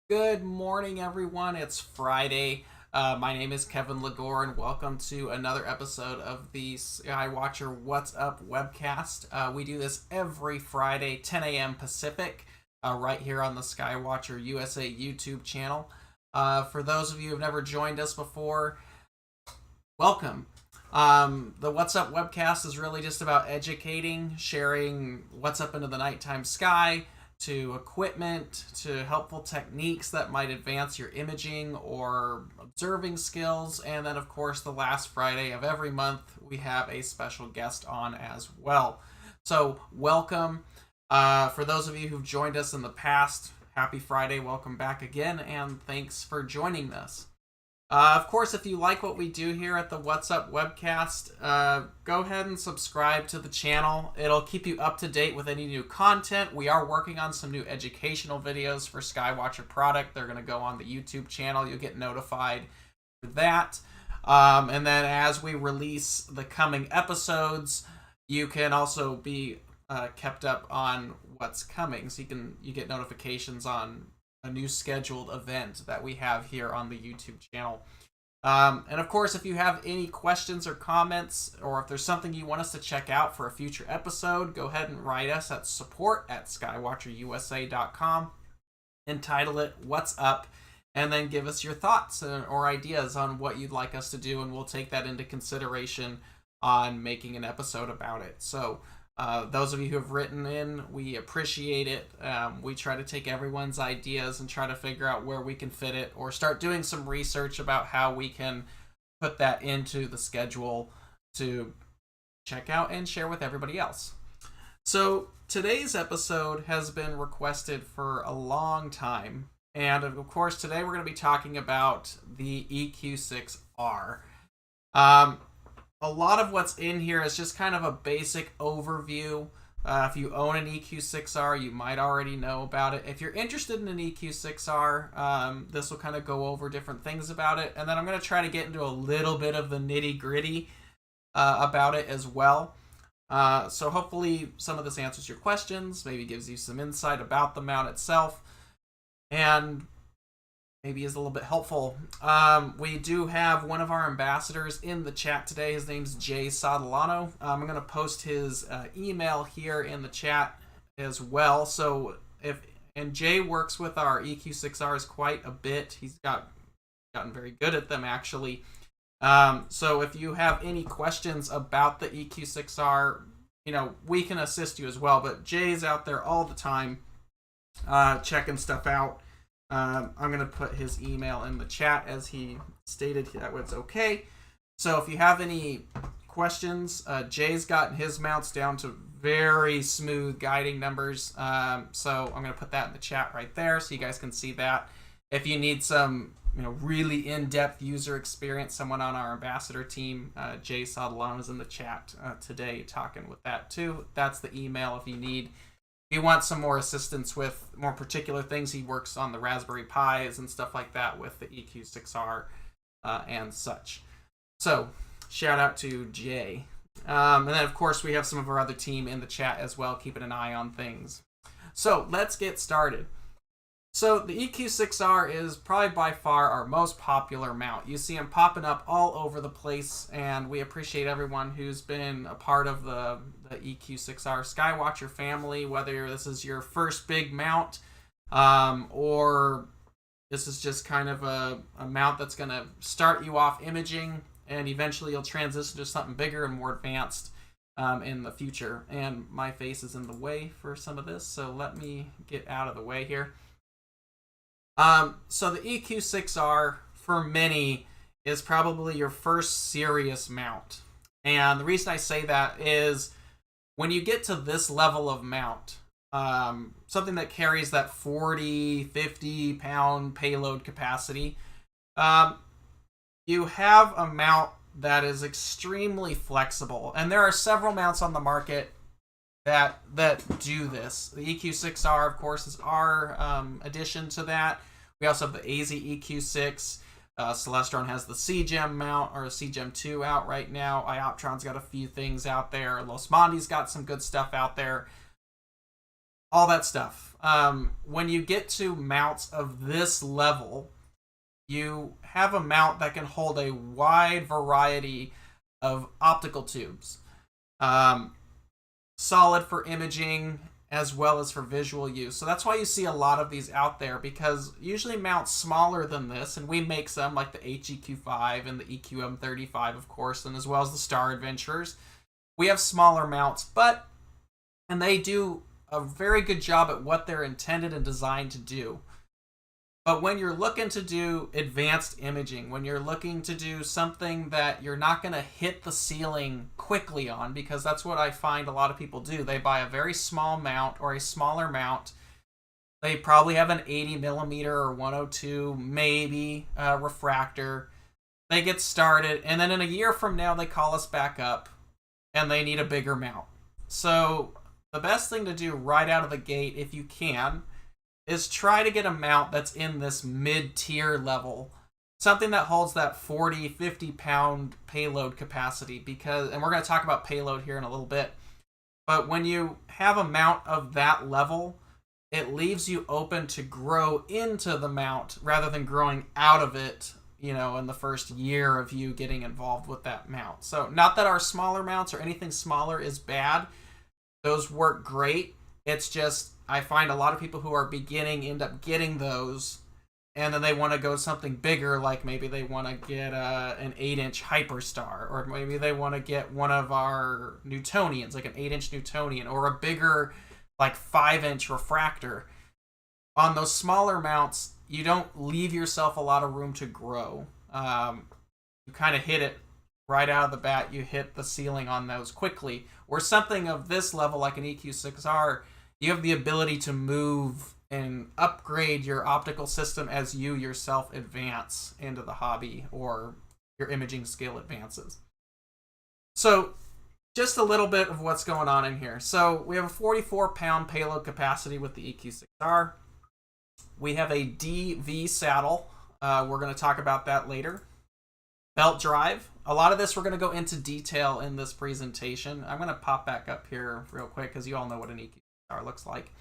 Good morning, everyone. It's Friday. My name is Kevin Lagore, and welcome to another episode of the Skywatcher What's Up webcast. We do this every Friday, 10 a.m. Pacific, right here on the Skywatcher USA YouTube channel. For those of you who have never joined us before, welcome. The What's Up webcast is really just about educating, sharing what's up into the nighttime sky, to equipment, to helpful techniques that might advance your imaging or observing skills, and then of course the last Friday of every month we have a special guest on as well. So welcome. For those of you who've joined us in the past, happy Friday, welcome back again, and thanks for joining us. Of course, if you like what we do here at the What's Up webcast, go ahead and subscribe to the channel. It'll keep you up to date with any new content. We are working on some new educational videos for Skywatcher product. They're going to go on the YouTube channel. You'll get notified for that. And then as we release the coming episodes, you can also be kept up on what's coming. So you get notifications on a new scheduled event that we have here on the YouTube channel. And of course, if you have any questions or comments, or if there's something you want us to check out for a future episode, go ahead and write us at support@skywatcherusa.com, entitle it What's Up, and then give us your thoughts or ideas on what you'd like us to do, and we'll take that into consideration on making an episode about it. So those of you who have written in, we appreciate it. We try to take everyone's ideas and try to figure out where we can fit it, or start doing some research about how we can put that into the schedule to check out and share with everybody else. So today's episode has been requested for a long time, and of course today we're going to be talking about the EQ6-R. A lot of what's in here is just kind of a basic overview. If you own an EQ6-R, you might already know about it. If you're interested in an EQ6-R, this will kind of go over different things about it. And then I'm going to try to get into a little bit of the nitty-gritty about it as well. So hopefully some of this answers your questions, maybe gives you some insight about the mount itself, and maybe is a little bit helpful. We do have one of our ambassadors in the chat today. His name's Jay Sodolano. I'm going to post his email here in the chat as well. So and Jay works with our EQ6Rs quite a bit. He's gotten very good at them, actually. So if you have any questions about the EQ6R, we can assist you as well. But Jay's out there all the time checking stuff out. I'm going to put his email in the chat as he stated that it's okay. So if you have any questions, Jay's gotten his mounts down to very smooth guiding numbers. So I'm going to put that in the chat right there so you guys can see that. If you need some really in-depth user experience, someone on our ambassador team, Jay Sodolano, is in the chat today talking with that too. That's the email if you need. If you want some more assistance with more particular things, he works on the Raspberry Pis and stuff like that with the EQ6R and such. So, shout out to Jay. And then, of course, we have some of our other team in the chat as well, keeping an eye on things. So, let's get started. So, the EQ6R is probably by far our most popular mount. You see them popping up all over the place, and we appreciate everyone who's been a part of the EQ6R Skywatcher family, whether this is your first big mount, or this is just kind of a mount that's going to start you off imaging, and eventually you'll transition to something bigger and more advanced in the future. And my face is in the way for some of this, so let me get out of the way here. So the EQ6R, for many, is probably your first serious mount. And the reason I say that is when you get to this level of mount, something that carries that 40, 50 pound payload capacity, you have a mount that is extremely flexible. And there are several mounts on the market that do this. The EQ6R, of course, is our addition to that. We also have the AZ EQ6. Celestron has the CGEM mount, or CGEM 2 out right now. Ioptron's got a few things out there. Los Mondi's got some good stuff out there. all that stuff. When you get to mounts of this level, you have a mount that can hold a wide variety of optical tubes. Solid for imaging as well as for visual use. So that's why you see a lot of these out there, because usually mounts smaller than this, and we make some like the HEQ5 and the EQM35, of course, and as well as the Star Adventurers. We have smaller mounts, and they do a very good job at what they're intended and designed to do. But when you're looking to do advanced imaging, when you're looking to do something that you're not going to hit the ceiling quickly on, because that's what I find a lot of people do. They buy a very small mount or a smaller mount. They probably have an 80 millimeter or 102, maybe, refractor. They get started, and then in a year from now, they call us back up, and they need a bigger mount. So the best thing to do right out of the gate, if you can, is try to get a mount that's in this mid-tier level. Something that holds that 40, 50-pound payload capacity, and we're going to talk about payload here in a little bit. But when you have a mount of that level, it leaves you open to grow into the mount rather than growing out of it, in the first year of you getting involved with that mount. So not that our smaller mounts or anything smaller is bad. Those work great. It's just, I find a lot of people who are beginning end up getting those, and then they want to go something bigger, like maybe they want to get an 8-inch Hyperstar, or maybe they want to get one of our Newtonians, like an 8-inch Newtonian, or a bigger, like 5-inch refractor. On those smaller mounts, you don't leave yourself a lot of room to grow. You kind of hit it right out of the bat. You hit the ceiling on those quickly. Or something of this level, like an EQ6-R, you have the ability to move and upgrade your optical system as you yourself advance into the hobby or your imaging skill advances. So just a little bit of what's going on in here. So we have a 44-pound payload capacity with the EQ6-R. We have a DV saddle. We're going to talk about that later. Belt drive. A lot of this we're going to go into detail in this presentation. I'm going to pop back up here real quick because you all know what an EQ6-R looks like.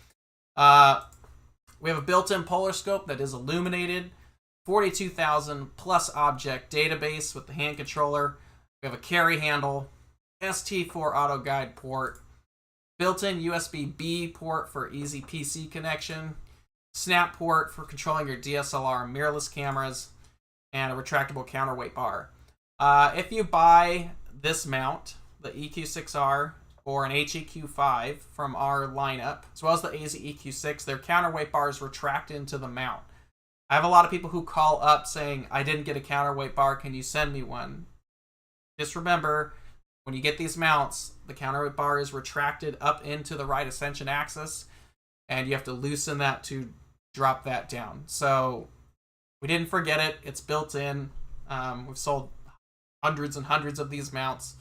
We have a built-in polar scope that is illuminated. 42,000 plus object database with the hand controller. We have a carry handle. ST4 auto guide port. Built-in USB-B port for easy PC connection. Snap port for controlling your DSLR mirrorless cameras. And a retractable counterweight bar. If you buy this mount, the EQ6-R or an HEQ5 from our lineup, as well as the AZ EQ6, their counterweight bars retract into the mount. I have a lot of people who call up saying, I didn't get a counterweight bar, can you send me one? Just remember, when you get these mounts, the counterweight bar is retracted up into the right ascension axis, and you have to loosen that to drop that down. So we didn't forget it. It's built in. We've sold hundreds and hundreds of these mounts.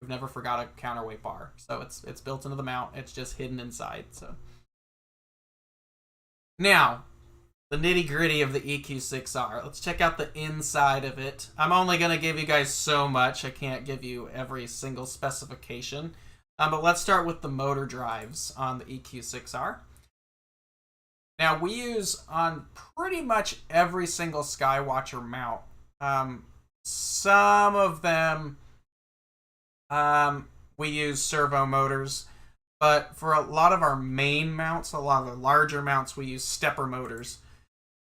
We've never forgot a counterweight bar. So it's built into the mount. It's just hidden inside. So now, the nitty-gritty of the EQ6-R. Let's check out the inside of it. I'm only going to give you guys so much. I can't give you every single specification. But let's start with the motor drives on the EQ6-R. Now, we use on pretty much every single Skywatcher mount. Some of them we use servo motors, but for a lot of our main mounts, a lot of the larger mounts, we use stepper motors.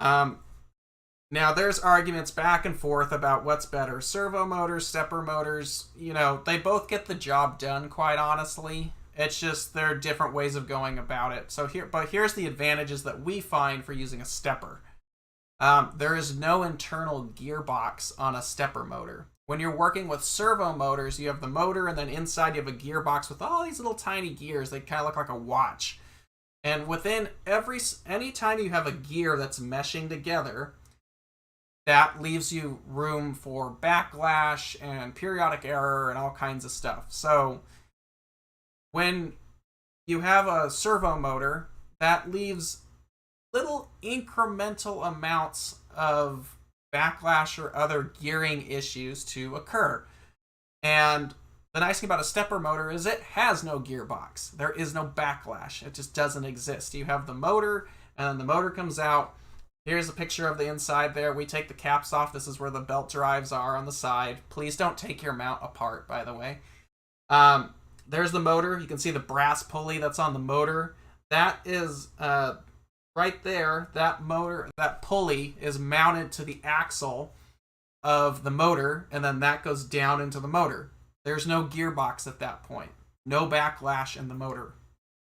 Now, there's arguments back and forth about what's better. Servo motors, stepper motors, they both get the job done, quite honestly. It's just there are different ways of going about it. But here's the advantages that we find for using a stepper. There is no internal gearbox on a stepper motor. When you're working with servo motors, you have the motor, and then inside you have a gearbox with all these little tiny gears. They kind of look like a watch. And within any time you have a gear that's meshing together, that leaves you room for backlash and periodic error and all kinds of stuff. So when you have a servo motor, that leaves little incremental amounts of backlash or other gearing issues to occur. And The nice thing about a stepper motor is it has no gearbox. There is no backlash. It just doesn't exist. You have the motor, and then the motor comes out. Here's a picture of the inside there. We take the caps off. This is where the belt drives are on the side. Please don't take your mount apart, by the way. There's the motor. You can see the brass pulley that's on the motor. That is right there. That pulley is mounted to the axle of the motor, and then that goes down into the motor. There's no gearbox at that point. No backlash in the motor,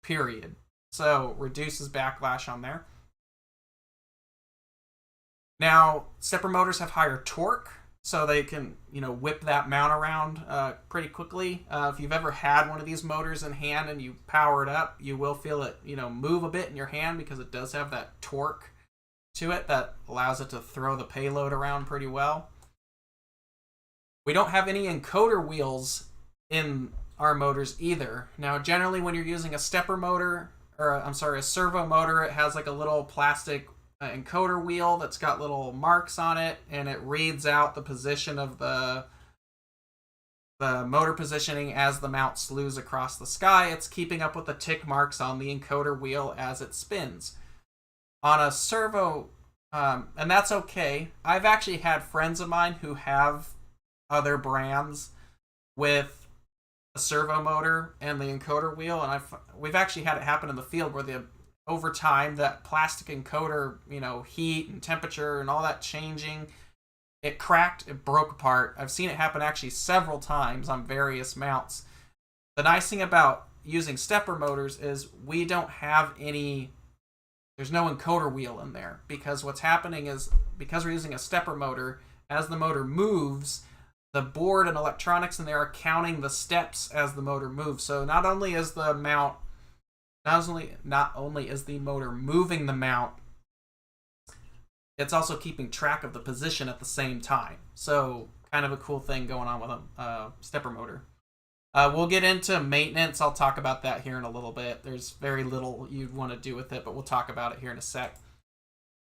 period. So reduces backlash on there. Now, stepper motors have higher torque, so they can, whip that mount around pretty quickly. If you've ever had one of these motors in hand and you power it up, you will feel it, move a bit in your hand because it does have that torque to it that allows it to throw the payload around pretty well. We don't have any encoder wheels in our motors either. Now, generally when you're using a stepper motor, a servo motor, it has like a little plastic encoder wheel that's got little marks on it, and it reads out the position of the motor positioning as the mount slews across the sky. It's keeping up with the tick marks on the encoder wheel as it spins. On a servo, and that's okay. I've actually had friends of mine who have other brands with a servo motor and the encoder wheel, and we've actually had it happen in the field where over time that plastic encoder, heat and temperature and all that changing, it cracked, it broke apart. I've seen it happen actually several times on various mounts. The nice thing about using stepper motors is we don't have there's no encoder wheel in there, because what's happening is, because we're using a stepper motor, as the motor moves, the board and electronics in there are counting the steps as the motor moves. So not only is the motor moving the mount, it's also keeping track of the position at the same time. So kind of a cool thing going on with a stepper motor. We'll get into maintenance. I'll talk about that here in a little bit. There's very little you'd want to do with it, but we'll talk about it here in a sec.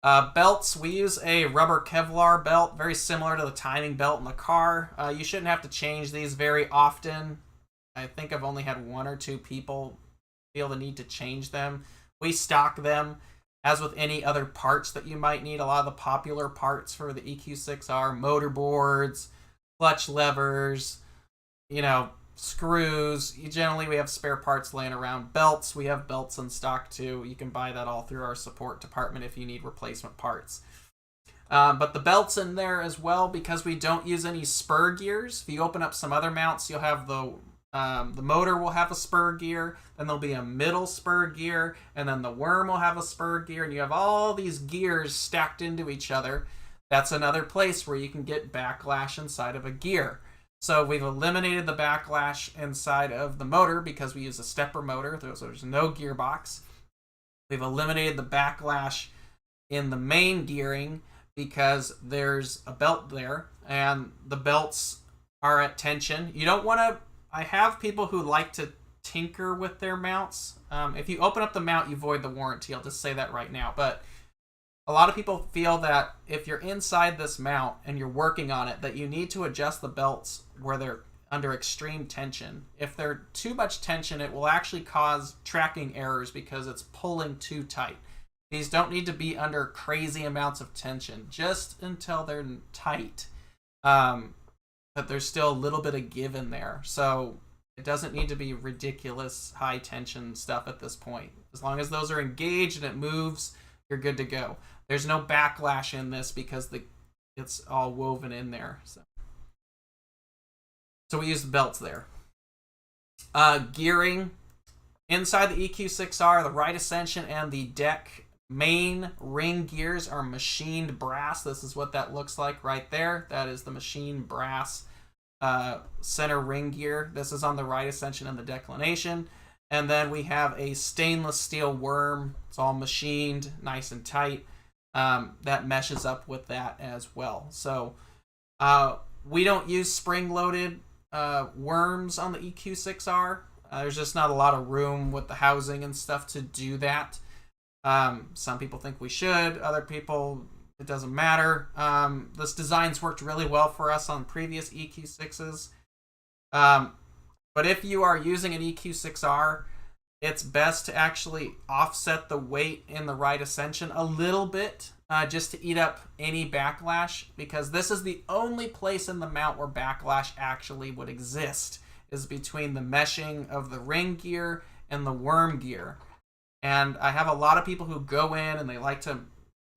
Belts, we use a rubber Kevlar belt, very similar to the timing belt in the car. You shouldn't have to change these very often. I think I've only had one or two people feel the need to change them. We stock them, as with any other parts that you might need. A lot of the popular parts for the EQ6-R, motor boards, clutch levers, screws. Generally, we have spare parts laying around. Belts, we have belts in stock too. You can buy that all through our support department if you need replacement parts. But the belts in there as well, because we don't use any spur gears. If you open up some other mounts, you'll have the motor will have a spur gear, then there'll be a middle spur gear, and then the worm will have a spur gear, and you have all these gears stacked into each other. That's another place where you can get backlash inside of a gear. So we've eliminated the backlash inside of the motor because we use a stepper motor, so there's no gearbox. We've eliminated the backlash in the main gearing because there's a belt there, and the belts are at tension. You don't want to... I have people who like to tinker with their mounts. If you open up the mount, you void the warranty. I'll just say that right now. But a lot of people feel that if you're inside this mount and you're working on it, that you need to adjust the belts where they're under extreme tension. If they're too much tension, it will actually cause tracking errors because it's pulling too tight. These don't need to be under crazy amounts of tension, just until they're tight. But there's still a little bit of give in there. So it doesn't need to be ridiculous high tension stuff at this point. As long as those are engaged and it moves, you're good to go. There's no backlash in this because it's all woven in there. So we use the belts there. Gearing. Inside the EQ6-R, the right ascension and the deck main ring gears are machined brass. This is what that looks like right there. That is the machined brass center ring gear. This is on the right ascension and the declination. And then we have a stainless steel worm. It's all machined, nice and tight. That meshes up with that as well. So we don't use spring-loaded worms on the EQ6-R. There's just not a lot of room with the housing and stuff to do that. Some people think we should. Other people, it doesn't matter. This design's worked really well for us on previous EQ6s. But if you are using an EQ6R, it's best to actually offset the weight in the right ascension a little bit, just to eat up any backlash, because this is the only place in the mount where backlash actually would exist, is between the meshing of the ring gear and the worm gear. And I have a lot of people who go in and they like to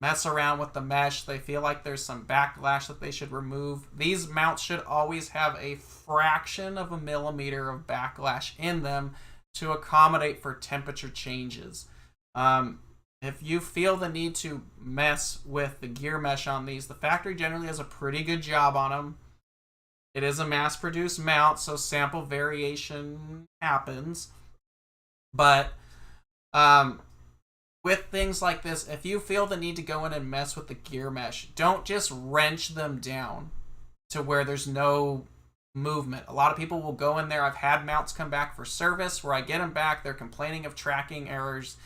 mess around with the mesh. They feel like there's some backlash that they should remove. These mounts should always have a fraction of a millimeter of backlash in them to accommodate for temperature changes. If you feel the need to mess with the gear mesh on these, the factory generally does a pretty good job on them. It is a mass-produced mount, so sample variation happens. But with things like this, if you feel the need to go in and mess with the gear mesh, don't just wrench them down to where there's no movement. A lot of people will go in there. I've had mounts come back for service where I get them back, they're complaining of tracking errors,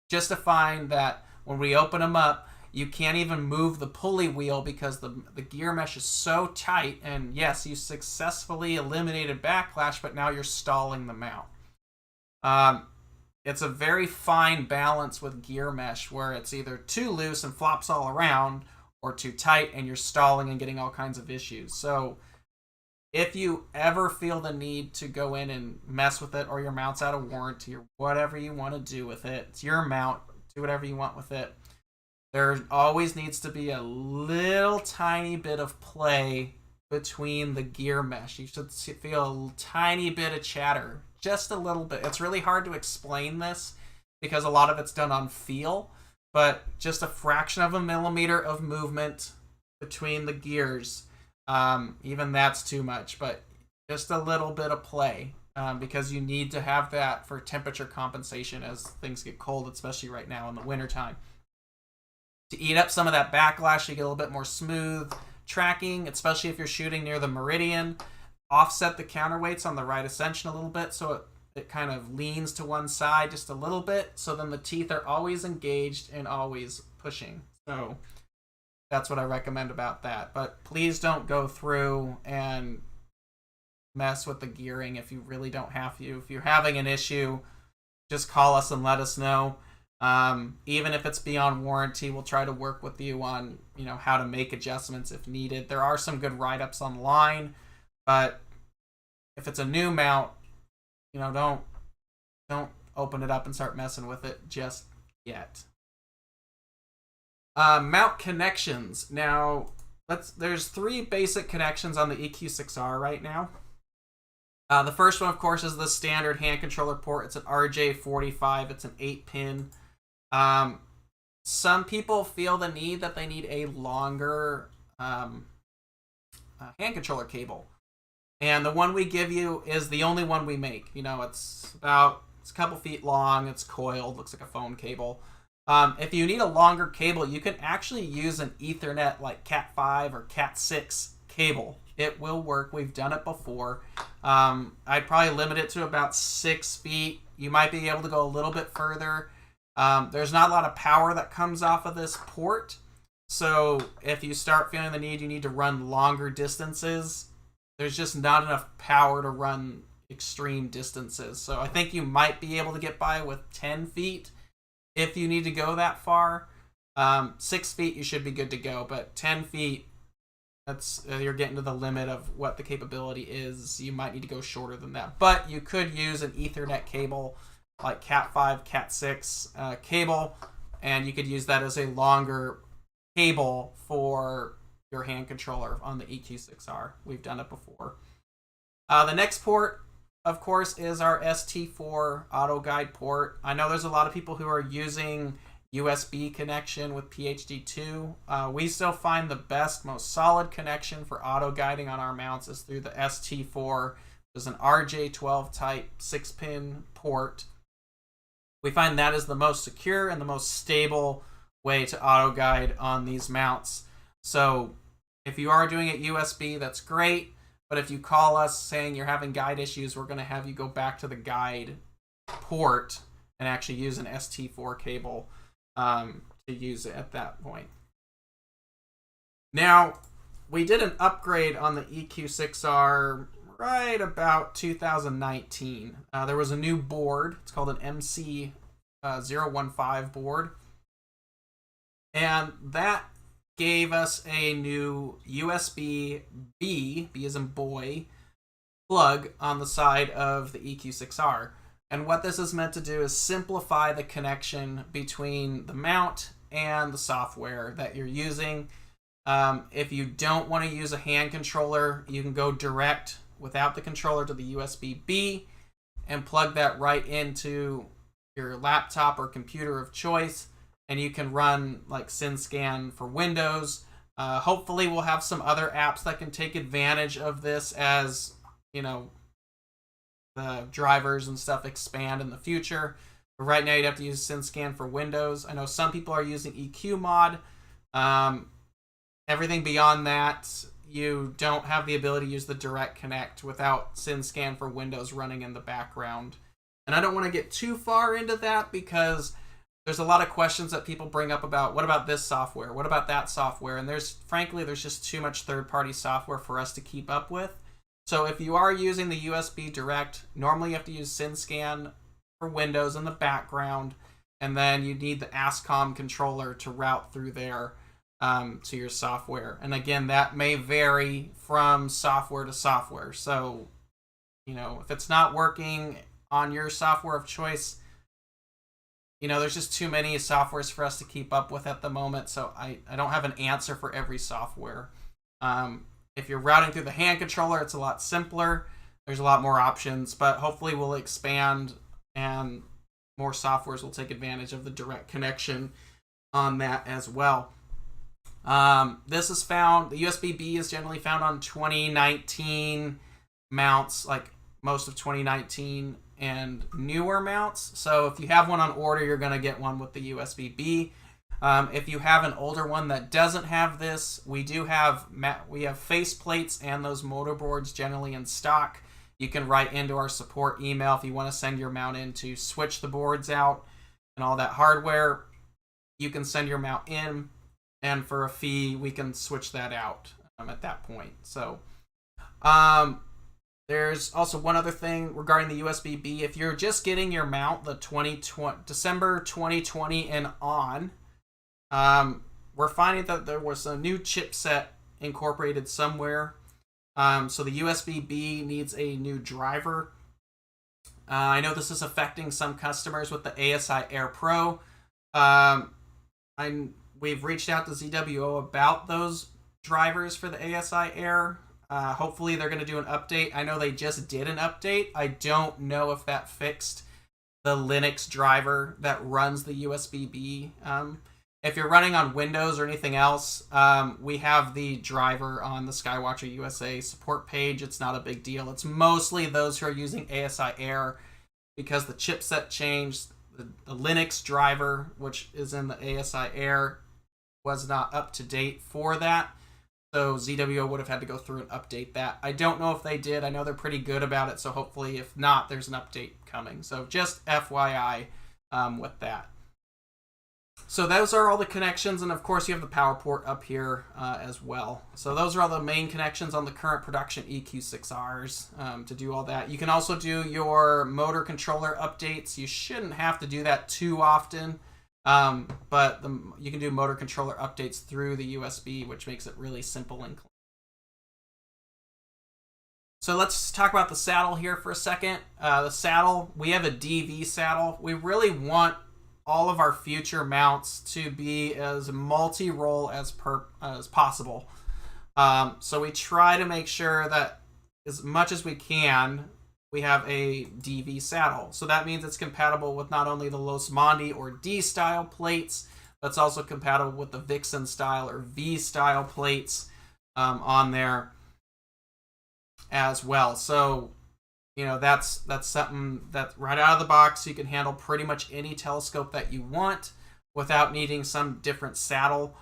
just to find that when we open them up, you can't even move the pulley wheel because the gear mesh is so tight. And yes, you successfully eliminated backlash, but now you're stalling the mount. It's a very fine balance with gear mesh where it's either too loose and flops all around, or too tight and you're stalling and getting all kinds of issues. So if you ever feel the need to go in and mess with it, or your mount's out of warranty, or whatever you want to do with it, it's your mount, do whatever you want with it. There always needs to be a little tiny bit of play between the gear mesh. You should feel a tiny bit of chatter, just a little bit. It's really hard to explain this because a lot of it's done on feel, but just a fraction of a millimeter of movement between the gears, even that's too much, but just a little bit of play, because you need to have that for temperature compensation as things get cold, especially right now in the wintertime. To eat up some of that backlash, you get a little bit more smooth tracking, especially if you're shooting near the meridian. Offset the counterweights on the right ascension a little bit so it kind of leans to one side just a little bit, so then the teeth are always engaged and always pushing. So that's what I recommend about that. But please don't go through and mess with the gearing if you really don't have to. If you're having an issue, just call us and let us know. Even if it's beyond warranty, we'll try to work with you on, how to make adjustments if needed. There are some good write-ups online, but if it's a new mount, don't open it up and start messing with it just yet. Mount connections. Now, there's 3 basic connections on the EQ6-R right now. The first one, of course, is the standard hand controller port. It's an RJ45. It's an 8-pin. Some people feel the need that they need a longer hand controller cable. And the one we give you is the only one we make. It's a couple feet long. It's coiled. Looks like a phone cable. If you need a longer cable, you can actually use an Ethernet like Cat5 or Cat6 cable. It will work. We've done it before. I'd probably limit it to about 6 feet. You might be able to go a little bit further. There's not a lot of power that comes off of this port. So if you start feeling the need, you need to run longer distances. There's just not enough power to run extreme distances. So I think you might be able to get by with 10 feet if you need to go that far. 6 feet, you should be good to go. But 10 feet, you're getting to the limit of what the capability is. You might need to go shorter than that. But you could use an Ethernet cable like Cat5, Cat6 cable, and you could use that as a longer cable for your hand controller on the EQ6-R. We've done it before. The next port, of course, is our ST4 auto guide port. I know there's a lot of people who are using USB connection with PhD2. We still find the best, most solid connection for auto guiding on our mounts is through the ST4. There's an RJ12 type 6-pin port. We find that is the most secure and the most stable way to auto guide on these mounts. So if you are doing it USB, that's great. But if you call us saying you're having guide issues, we're going to have you go back to the guide port and actually use an ST4 cable to use it at that point. Now, we did an upgrade on the EQ6-R right about 2019. There was a new board. It's called an MC015 board. And that gave us a new USB-B, B as in boy, plug on the side of the EQ6-R. And what this is meant to do is simplify the connection between the mount and the software that you're using. If you don't want to use a hand controller, you can go direct without the controller to the USB-B and plug that right into your laptop or computer of choice, and you can run like SynScan for Windows. Hopefully we'll have some other apps that can take advantage of this as, you know, the drivers and stuff expand in the future. But right now you'd have to use SynScan for Windows. I know some people are using EQ mod. Everything beyond that, you don't have the ability to use the direct connect without SynScan for Windows running in the background. And I don't want to get too far into that because there's a lot of questions that people bring up about, what about this software? What about that software? And frankly, there's just too much third-party software for us to keep up with. So if you are using the USB direct, normally you have to use SynScan for Windows in the background, and then you need the ASCOM controller to route through there to your software. And again, that may vary from software to software. So, you know, if it's not working on your software of choice, you know, there's just too many softwares for us to keep up with at the moment. So I don't have an answer for every software. If you're routing through the hand controller, it's a lot simpler. There's a lot more options, but hopefully we'll expand and more softwares will take advantage of the direct connection on that as well. This is found, the USB-B is generally found on 2019 mounts, like most of 2019 and newer mounts. So if you have one on order, you're going to get one with the USB-B. If you have an older one that doesn't have this, we have face plates and those motor boards generally in stock. You can write into our support email if you want to send your mount in to switch the boards out and all that hardware. You can send your mount in, and for a fee, we can switch that out at that point. So there's also one other thing regarding the USB-B. If you're just getting your mount the December 2020 and on, we're finding that there was a new chipset incorporated somewhere. So the USB-B needs a new driver. I know this is affecting some customers with the ASI Air Pro. We've reached out to ZWO about those drivers for the ASI Air. Hopefully they're going to do an update. I know they just did an update. I don't know if that fixed the Linux driver that runs the USB-B. If you're running on Windows or anything else, we have the driver on the Skywatcher USA support page. It's not a big deal. It's mostly those who are using ASI Air because the chipset changed. The Linux driver, which is in the ASI Air, was not up to date for that. So ZWO would have had to go through and update that. I don't know if they did. I know they're pretty good about it. So hopefully, if not, there's an update coming. So just FYI with that. So those are all the connections, and of course you have the power port up here as well. So those are all the main connections on the current production EQ6Rs to do all that. You can also do your motor controller updates. You shouldn't have to do that too often, but you can do motor controller updates through the USB, which makes it really simple and clean. So let's talk about the saddle here for a second. The saddle, we have a DV saddle. We really want all of our future mounts to be as multi-role as possible. So we try to make sure that as much as we can, we have a DV saddle. So that means it's compatible with not only the Los Mondi or D style plates, but it's also compatible with the Vixen style or V style plates on there as well. So, you know, that's something that right out of the box you can handle pretty much any telescope that you want without needing some different saddle.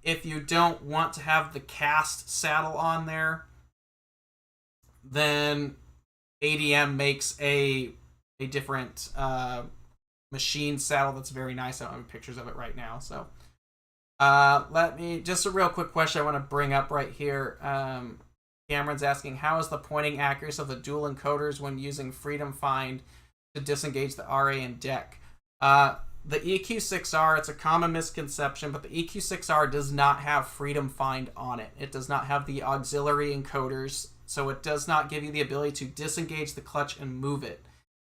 If you don't want to have the cast saddle on there, then ADM makes a different machine saddle that's very nice. I don't have pictures of it right now. So just a real quick question I want to bring up right here. Cameron's asking, how is the pointing accuracy of the dual encoders when using Freedom Find to disengage the RA and deck? The EQ6-R, it's a common misconception, but the EQ6-R does not have Freedom Find on it. It does not have the auxiliary encoders, so it does not give you the ability to disengage the clutch and move it.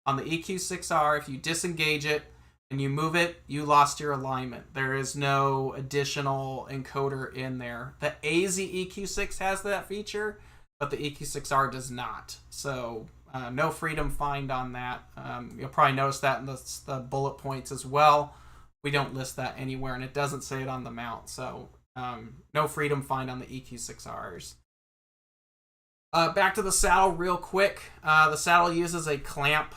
On the EQ6-R, if you disengage it and you move it, you lost your alignment. There is no additional encoder in there. The AZ EQ6 has that feature, but the EQ6-R does not. So no Freedom Find on that. You'll probably notice that in the bullet points as well. We don't list that anywhere, and it doesn't say it on the mount. So no Freedom Find on the EQ6Rs. Back to the saddle real quick. The saddle uses a clamp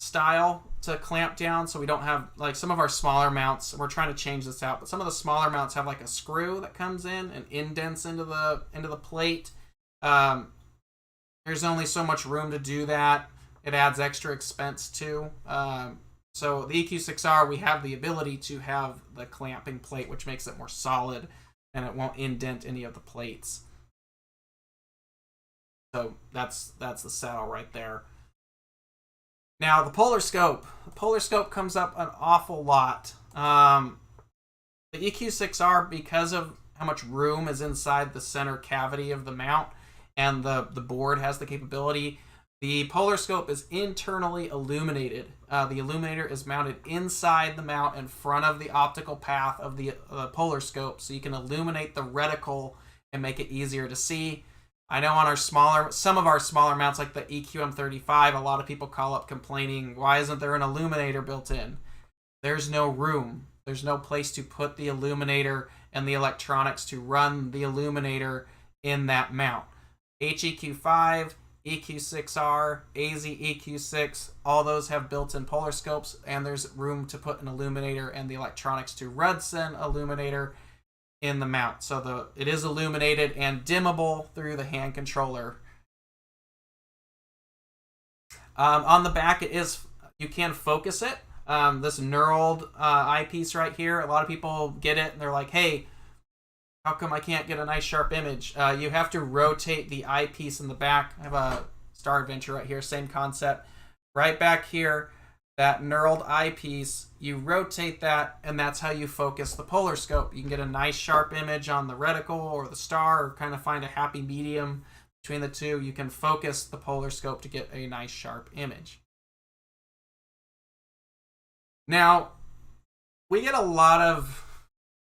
style to clamp down, so we don't have, like, some of our smaller mounts, we're trying to change this out, but some of the smaller mounts have like a screw that comes in and indents into the plate. There's only so much room to do that. It adds extra expense too. So the EQ6-R, we have the ability to have the clamping plate, which makes it more solid and it won't indent any of the plates. So that's the saddle right there. Now, the polar scope. The polar scope comes up an awful lot. The EQ6-R, because of how much room is inside the center cavity of the mount, and the board has the capability, the polar scope is internally illuminated. The illuminator is mounted inside the mount in front of the optical path of the polar scope, so you can illuminate the reticle and make it easier to see. I know on some of our smaller mounts, like the EQ-M35, a lot of people call up complaining, why isn't there an illuminator built in? There's no room. There's no place to put the illuminator and the electronics to run the illuminator in that mount. HEQ5, EQ6R, AZ EQ6, all those have built-in polar scopes, and there's room to put an illuminator and the electronics to run said illuminator in the mount. So it is illuminated and dimmable through the hand controller. On the back, you can focus it. This knurled eyepiece right here, a lot of people get it and they're like, hey, how come I can't get a nice sharp image? You have to rotate the eyepiece in the back. I have a Star Adventure right here, same concept. Right back here, that knurled eyepiece, you rotate that, and that's how you focus the polar scope. You can get a nice sharp image on the reticle or the star, or kind of find a happy medium between the two. You can focus the polar scope to get a nice sharp image. Now, we get a lot of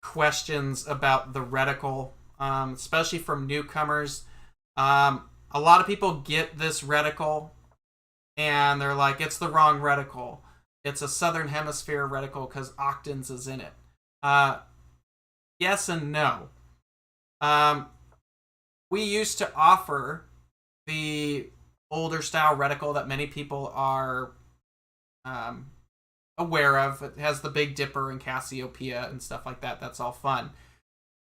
questions about the reticle, especially from newcomers. A lot of people get this reticle and they're like, it's the wrong reticle. It's a Southern Hemisphere reticle because octans is in it. Yes and no. We used to offer the older style reticle that many people are aware of. It has the Big Dipper and Cassiopeia and stuff like that. That's all fun.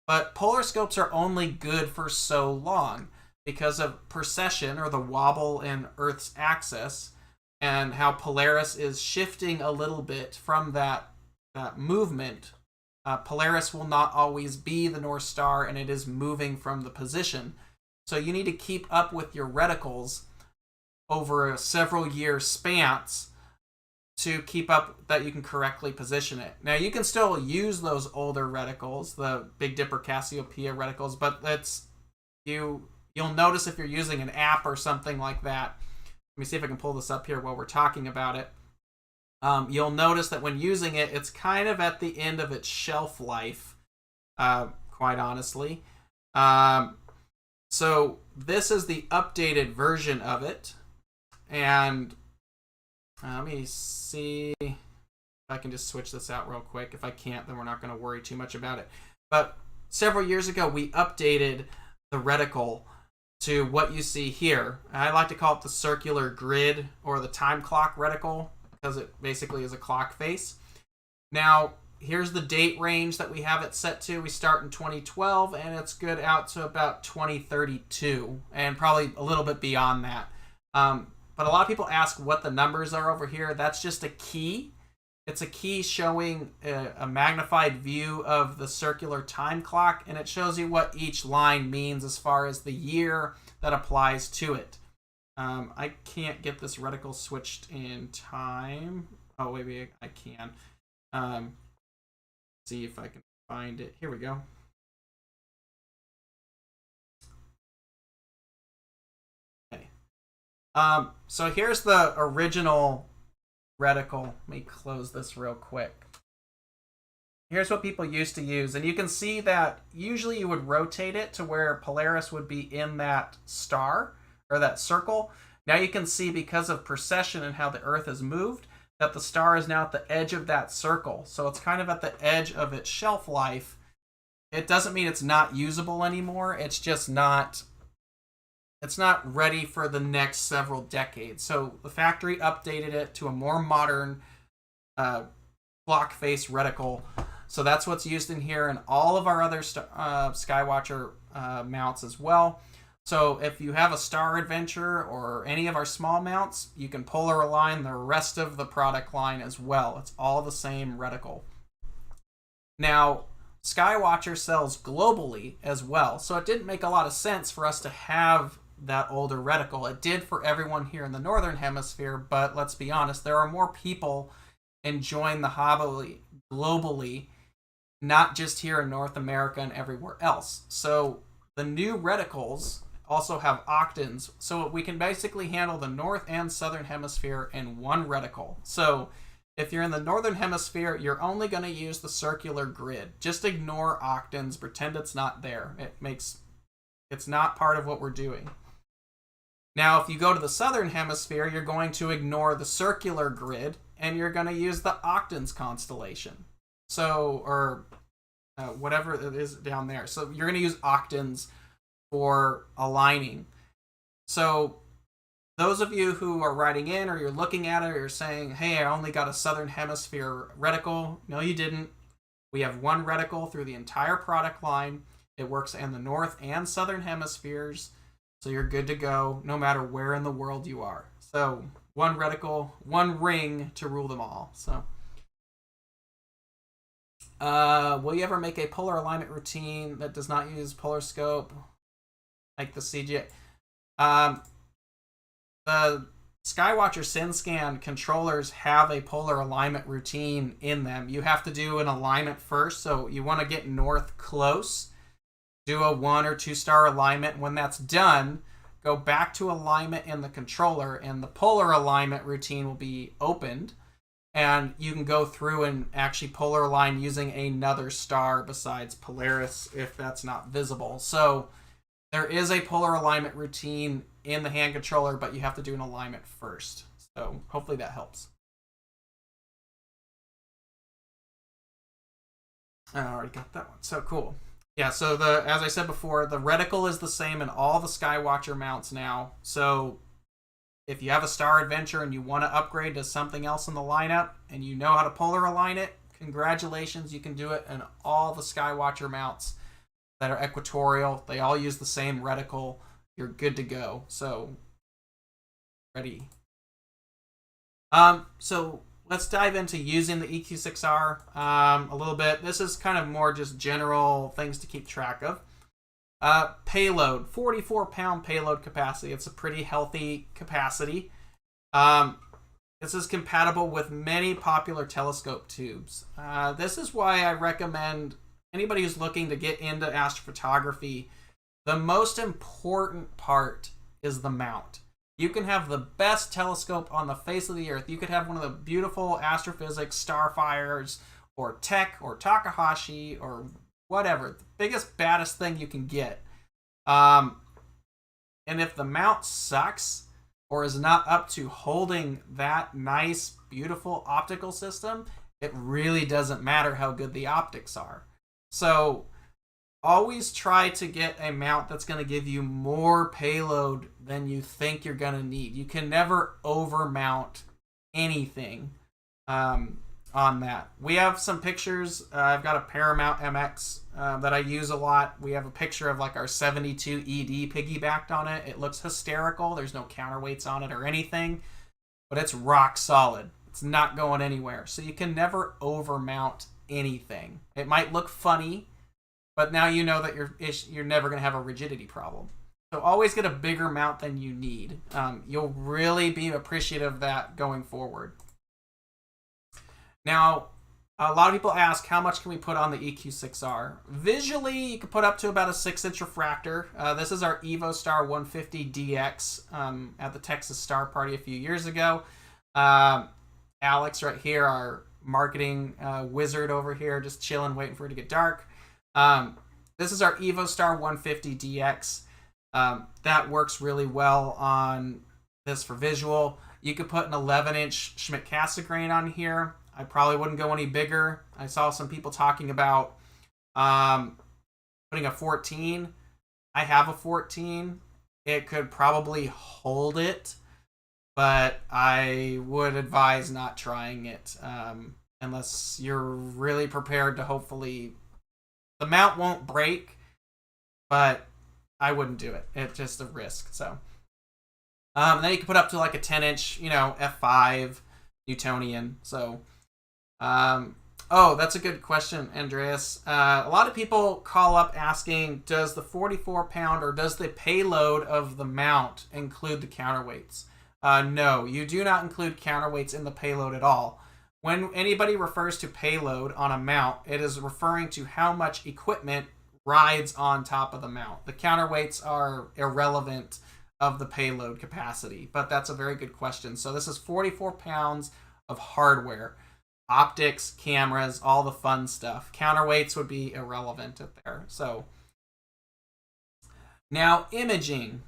But polar scopes are only good for so long because of precession, or the wobble in Earth's axis, and how Polaris is shifting a little bit from that movement. Polaris will not always be the North Star, and it is moving from the position. So you need to keep up with your reticles over a several year spans to keep up that you can correctly position it. Now, you can still use those older reticles, the Big Dipper, Cassiopeia reticles, but you'll notice if you're using an app or something like that. Let me see if I can pull this up here while we're talking about it. You'll notice that when using it, it's kind of at the end of its shelf life, quite honestly. So this is the updated version of it. And let me see if I can just switch this out real quick. If I can't, then we're not going to worry too much about it. But several years ago, we updated the reticle to what you see here. I like to call it the circular grid, or the time clock reticle, because it basically is a clock face. Now, here's the date range that we have it set to. We start in 2012, and it's good out to about 2032, and probably a little bit beyond that. But a lot of people ask what the numbers are over here. That's just a key. It's a key showing a magnified view of the circular time clock, and it shows you what each line means as far as the year, that applies to it. I can't get this reticle switched in time. Oh, maybe I can. See if I can find it. Here we go. Okay. So here's the original reticle. Let me close this real quick. Here's what people used to use, and you can see that usually you would rotate it to where Polaris would be in that star, or that circle. Now you can see, because of precession and how the Earth has moved, that the star is now at the edge of that circle. So it's kind of at the edge of its shelf life. It doesn't mean it's not usable anymore. It's just not, it's not ready for the next several decades. So the factory updated it to a more modern block face reticle. So that's what's used in here and all of our other Skywatcher mounts as well. So if you have a Star Adventure or any of our small mounts, you can polar align the rest of the product line as well. It's all the same reticle. Now, Skywatcher sells globally as well, so it didn't make a lot of sense for us to have that older reticle. It did for everyone here in the Northern Hemisphere, but let's be honest, there are more people enjoying the hobby globally, not just here in North America and everywhere else. So the new reticles also have octans, so we can basically handle the North and Southern Hemisphere in one reticle. So if you're in the Northern Hemisphere, you're only going to use the circular grid. Just ignore octans, pretend it's not there. It's not part of what we're doing. Now, if you go to the Southern Hemisphere, you're going to ignore the circular grid, and you're going to use the octans constellation. So, or whatever it is down there. So you're going to use octans for aligning. So those of you who are writing in, or you're looking at it, or you're saying, hey, I only got a Southern Hemisphere reticle. No, you didn't. We have one reticle through the entire product line. It works in the North and Southern Hemispheres. So you're good to go no matter where in the world you are. So one reticle, one ring to rule them all. So will you ever make a polar alignment routine that does not use polar scope like the CGA? The Skywatcher SynScan controllers have a polar alignment routine in them. You have to do an alignment first, so you want to get north close, do a 1 or 2 star alignment. When that's done, go back to alignment in the controller, and the polar alignment routine will be opened, and you can go through and actually polar align using another star besides Polaris if that's not visible. So there is a polar alignment routine in the hand controller, but you have to do an alignment first. So hopefully that helps. I already got that one. So cool. Yeah, so as I said before, the reticle is the same in all the Skywatcher mounts now. So if you have a Star Adventure and you want to upgrade to something else in the lineup and you know how to polar align it, congratulations, you can do it in all the Skywatcher mounts that are equatorial. They all use the same reticle. You're good to go. So ready. So let's dive into using the EQ6-R a little bit. This is kind of more just general things to keep track of. Payload, 44-pound payload capacity. It's a pretty healthy capacity. This is compatible with many popular telescope tubes. This is why I recommend anybody who's looking to get into astrophotography, the most important part is the mount. You can have the best telescope on the face of the earth. You could have one of the beautiful astrophysics Starfires or Tech or Takahashi or whatever. The biggest, baddest thing you can get. And if the mount sucks or is not up to holding that nice, beautiful optical system, it really doesn't matter how good the optics are. So always try to get a mount that's going to give you more payload than you think you're going to need. You can never overmount anything on that. We have some pictures. I've got a Paramount MX that I use a lot. We have a picture of like our 72 ED piggybacked on it. It looks hysterical. There's no counterweights on it or anything, but it's rock solid. It's not going anywhere. So you can never overmount anything. It might look funny, but now you know that you're never going to have a rigidity problem. So always get a bigger mount than you need. You'll really be appreciative of that going forward. Now, a lot of people ask, how much can we put on the EQ6-R? Visually, you can put up to about a 6-inch refractor. This is our EvoStar 150DX at the Texas Star Party a few years ago. Alex right here, our marketing wizard over here, just chilling, waiting for it to get dark. This is our EvoStar 150DX. That works really well on this for visual. You could put an 11-inch Schmidt Cassegrain on here. I probably wouldn't go any bigger. I saw some people talking about putting a 14. I have a 14. It could probably hold it, but I would advise not trying it unless you're really prepared to hopefully... The mount won't break, but I wouldn't do it. It's just a risk. So then you can put up to like a 10-inch, F5 Newtonian. So, oh, that's a good question, Andreas. A lot of people call up asking, does the 44-pound or does the payload of the mount include the counterweights? No, you do not include counterweights in the payload at all. When anybody refers to payload on a mount, it is referring to how much equipment rides on top of the mount. The counterweights are irrelevant of the payload capacity, but that's a very good question. So this is 44 pounds of hardware, optics, cameras, all the fun stuff. Counterweights would be irrelevant there. So now imaging.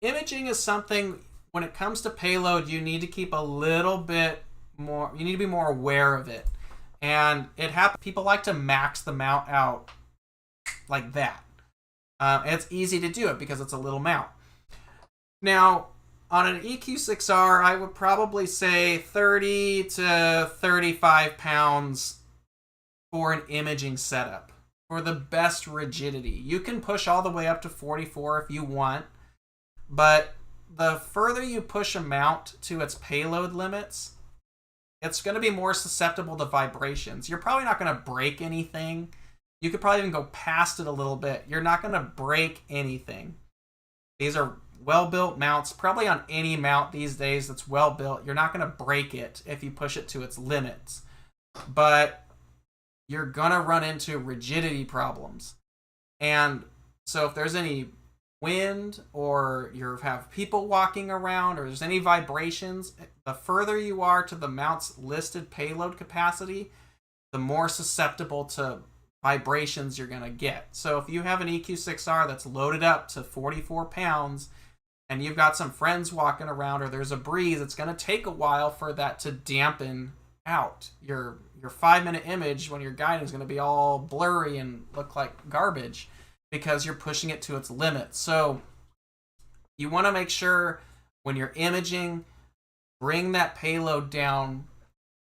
Imaging is something, when it comes to payload, you need to keep a little bit more, you need to be more aware of it. And it happens, people like to max the mount out like that. It's easy to do it because it's a little mount. Now, on an EQ6-R, I would probably say 30 to 35 pounds for an imaging setup for the best rigidity. You can push all the way up to 44 if you want, but the further you push a mount to its payload limits, it's going to be more susceptible to vibrations. You're probably not going to break anything. You could probably even go past it a little bit. You're not going to break anything. These are well-built mounts. Probably on any mount these days that's well-built, you're not going to break it if you push it to its limits. But you're going to run into rigidity problems. And so if there's any wind or you have people walking around or there's any vibrations, the further you are to the mount's listed payload capacity, the more susceptible to vibrations you're going to get. So if you have an EQ6-R that's loaded up to 44 pounds and you've got some friends walking around or there's a breeze, it's going to take a while for that to dampen out. Your 5-minute image when you're guiding is going to be all blurry and look like garbage because you're pushing it to its limits. So you want to make sure when you're imaging, bring that payload down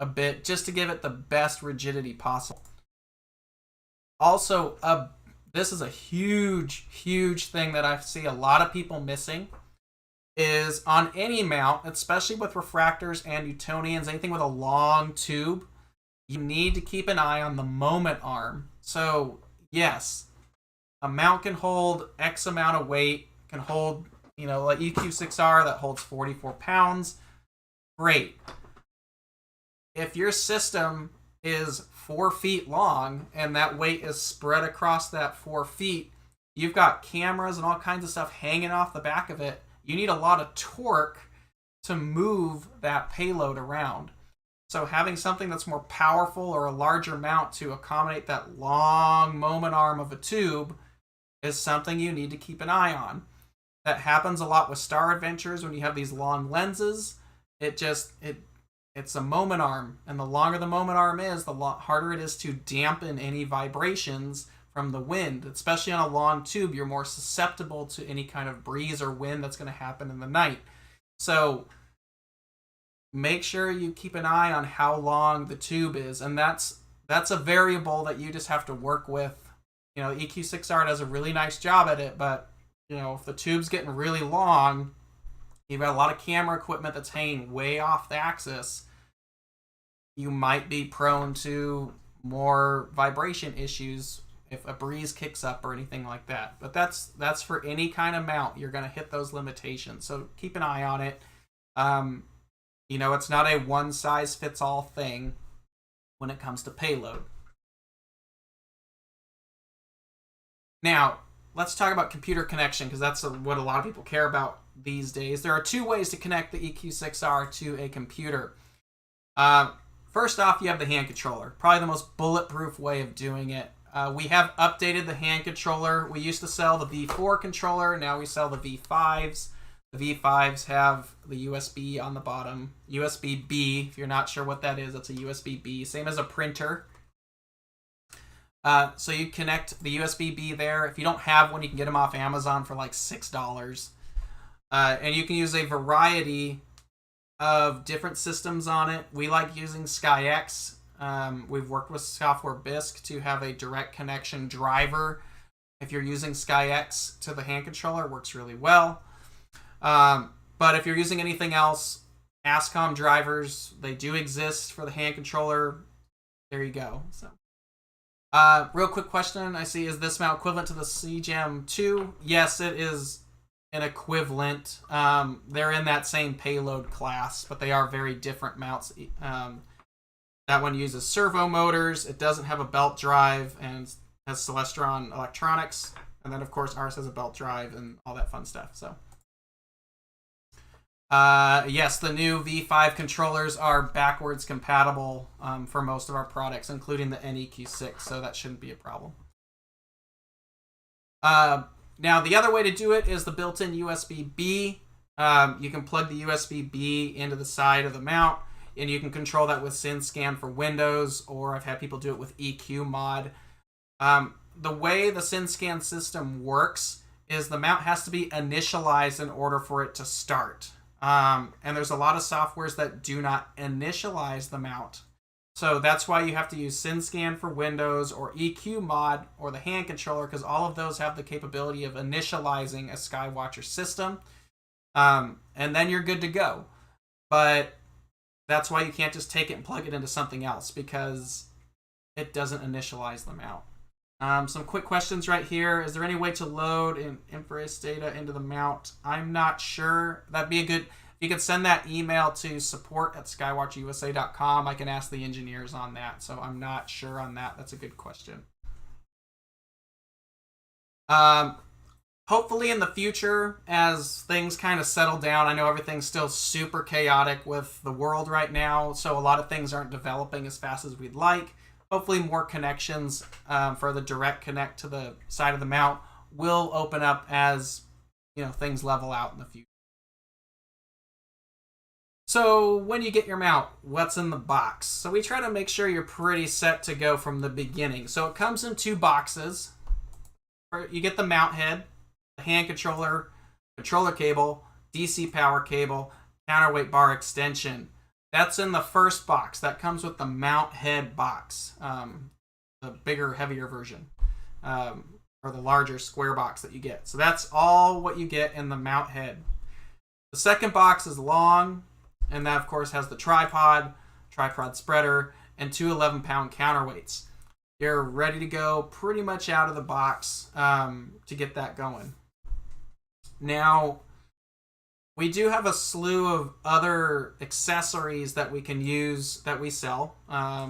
a bit just to give it the best rigidity possible. Also, this is a huge, huge thing that I see a lot of people missing is on any mount, especially with refractors and Newtonians, anything with a long tube, you need to keep an eye on the moment arm. So, yes, a mount can hold X amount of weight, can hold, like EQ6-R that holds 44 pounds. Great. If your system is 4 feet long and that weight is spread across that 4 feet, you've got cameras and all kinds of stuff hanging off the back of it. You need a lot of torque to move that payload around. So having something that's more powerful or a larger mount to accommodate that long moment arm of a tube is something you need to keep an eye on. That happens a lot with Star Adventures when you have these long lenses. It's a moment arm, and the longer the moment arm is, the harder it is to dampen any vibrations from the wind. Especially on a long tube, you're more susceptible to any kind of breeze or wind that's going to happen in the night. So make sure you keep an eye on how long the tube is, and that's a variable that you just have to work with. EQ6-R does a really nice job at it, but if the tube's getting really long, you've got a lot of camera equipment that's hanging way off the axis, you might be prone to more vibration issues if a breeze kicks up or anything like that. But that's for any kind of mount. You're going to hit those limitations. So keep an eye on it. It's not a one-size-fits-all thing when it comes to payload. Now, let's talk about computer connection, because that's what a lot of people care about these days. There are two ways to connect the EQ6-R to a computer. First off, you have the hand controller. Probably the most bulletproof way of doing it. We have updated the hand controller. We used to sell the V4 controller. Now we sell the V5s. The V5s have the USB on the bottom. USB-B, if you're not sure what that is, that's a USB-B. Same as a printer. So you connect the USB-B there. If you don't have one, you can get them off Amazon for like $6. And you can use a variety of different systems on it. We like using SkyX. We've worked with Software Bisque to have a direct connection driver. If you're using SkyX to the hand controller, it works really well. But if you're using anything else, ASCOM drivers, they do exist for the hand controller. There you go. So, real quick question I see, is this mount equivalent to the CGEM 2? Yes, it is an equivalent. They're in that same payload class, but they are very different mounts. That one uses servo motors. It doesn't have a belt drive and has Celestron electronics. And then, of course, ours has a belt drive and all that fun stuff. So, yes, the new V5 controllers are backwards compatible for most of our products, including the EQ6, so that shouldn't be a problem. Now, the other way to do it is the built-in USB-B. You can plug the USB-B into the side of the mount, and you can control that with SynScan for Windows, or I've had people do it with EQ mod. The way the SynScan system works is the mount has to be initialized in order for it to start. And there's a lot of softwares that do not initialize the mount. So that's why you have to use SynScan for Windows or EQ mod or the hand controller, because all of those have the capability of initializing a Skywatcher system. And then you're good to go. But that's why you can't just take it and plug it into something else, because it doesn't initialize the mount. Some quick questions right here. Is there any way to load infrared data into the mount? I'm not sure. That'd be a good... You could send that email to support@skywatcherusa.com. I can ask the engineers on that. So I'm not sure on that. That's a good question. Hopefully in the future, as things kind of settle down, I know everything's still super chaotic with the world right now, so a lot of things aren't developing as fast as we'd like. Hopefully more connections for the direct connect to the side of the mount will open up as things level out in the future. So when you get your mount, what's in the box? So we try to make sure you're pretty set to go from the beginning. So it comes in 2 boxes. You get the mount head, the hand controller, controller cable, DC power cable, counterweight bar extension. That's in the first box. That comes with the mount head box, the bigger, heavier version, or the larger square box that you get. So that's all what you get in the mount head. The second box is long, and that, of course, has the tripod spreader, and 2 11-pound counterweights. You're ready to go pretty much out of the box to get that going. Now, we do have a slew of other accessories that we can use that we sell.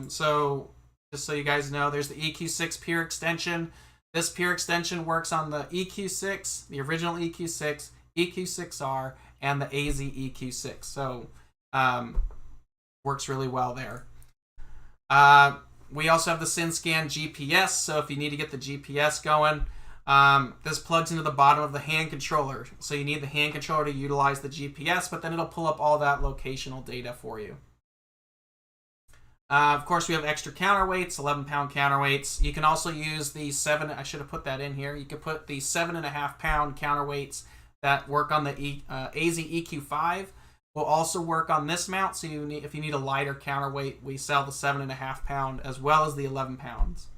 So, just so you guys know, there's the EQ6 peer extension. This peer extension works on the EQ6, the original EQ6, EQ6-R, and the AZ EQ6. So, works really well there. We also have the SynScan GPS, so if you need to get the GPS going, this plugs into the bottom of the hand controller. So you need the hand controller to utilize the GPS, but then it'll pull up all that locational data for you. Of course, we have extra counterweights, 11-pound counterweights. You can also use the I should have put that in here. You could put the 7.5-pound counterweights that work on the AZ EQ5. Will also work on this mount, so if you need a lighter counterweight, we sell the 7.5-pound as well as the 11 pounds.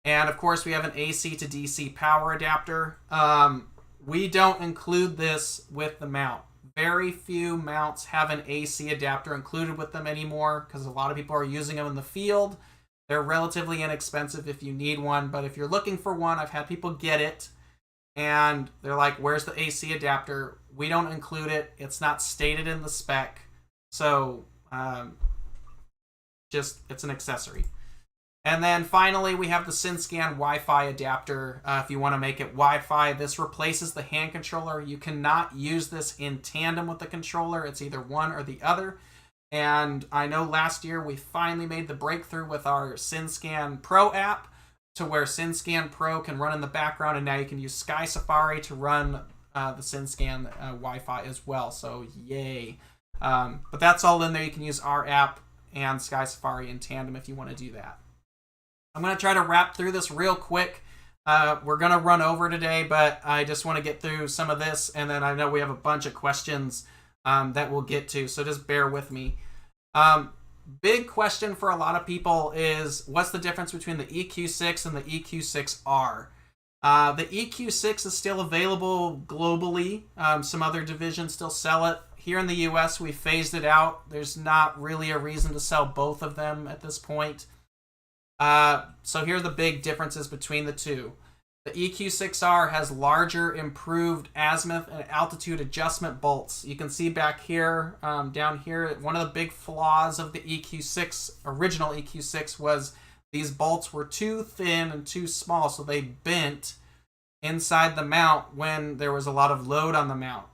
And of course, we have an AC to DC power adapter. We don't include this with the mount. Very few mounts have an AC adapter included with them anymore, because a lot of people are using them in the field. They're relatively inexpensive if you need one, but if you're looking for one, I've had people get it and they're like, where's the AC adapter? We don't include it. It's not stated in the spec. So it's an accessory. And then finally, we have the SynScan Wi-Fi adapter. If you want to make it Wi-Fi, this replaces the hand controller. You cannot use this in tandem with the controller. It's either one or the other. And I know last year we finally made the breakthrough with our SynScan Pro app to where SynScan Pro can run in the background, and now you can use Sky Safari to run the SynScan Wi-Fi as well. So yay. But that's all in there. You can use our app and Sky Safari in tandem if you want to do that. I'm going to try to wrap through this real quick. We're going to run over today, but I just want to get through some of this, and then I know we have a bunch of questions that we'll get to, so just bear with me. Big question for a lot of people is, what's the difference between the EQ6 and the EQ6-R? The EQ6 is still available globally. Some other divisions still sell it. Here in the US, we phased it out. There's not really a reason to sell both of them at this point. So here are the big differences between the two. The EQ6-R has larger, improved azimuth and altitude adjustment bolts. You can see back here, down here, one of the big flaws of the EQ6, original EQ6, was these bolts were too thin and too small, so they bent inside the mount when there was a lot of load on the mount.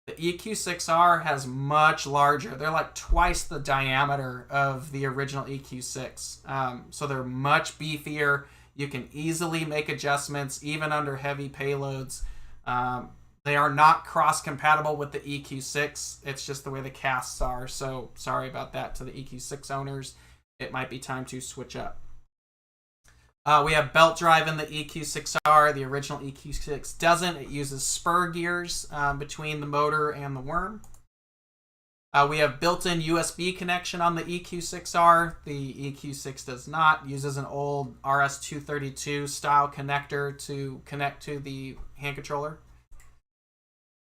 The EQ6-R has much larger. They're like twice the diameter of the original EQ6. So they're much beefier. You can easily make adjustments, even under heavy payloads. They are not cross-compatible with the EQ6. It's just the way the casts are. So sorry about that to the EQ6 owners. It might be time to switch up. We have belt drive in the EQ6-R. The original EQ6 doesn't. It uses spur gears between the motor and the worm. We have built-in USB connection on the EQ6-R. The EQ6 does not. It uses an old RS-232 style connector to connect to the hand controller.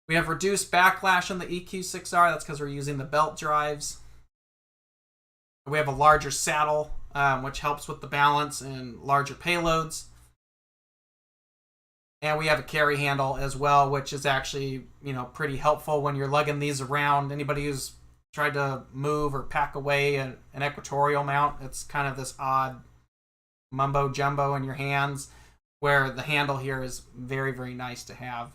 We have reduced backlash on the EQ6-R. That's because we're using the belt drives. We have a larger saddle, which helps with the balance and larger payloads. And we have a carry handle as well, which is actually, pretty helpful when you're lugging these around. Anybody who's tried to move or pack away an equatorial mount, it's kind of this odd mumbo jumbo in your hands, where the handle here is very, very nice to have.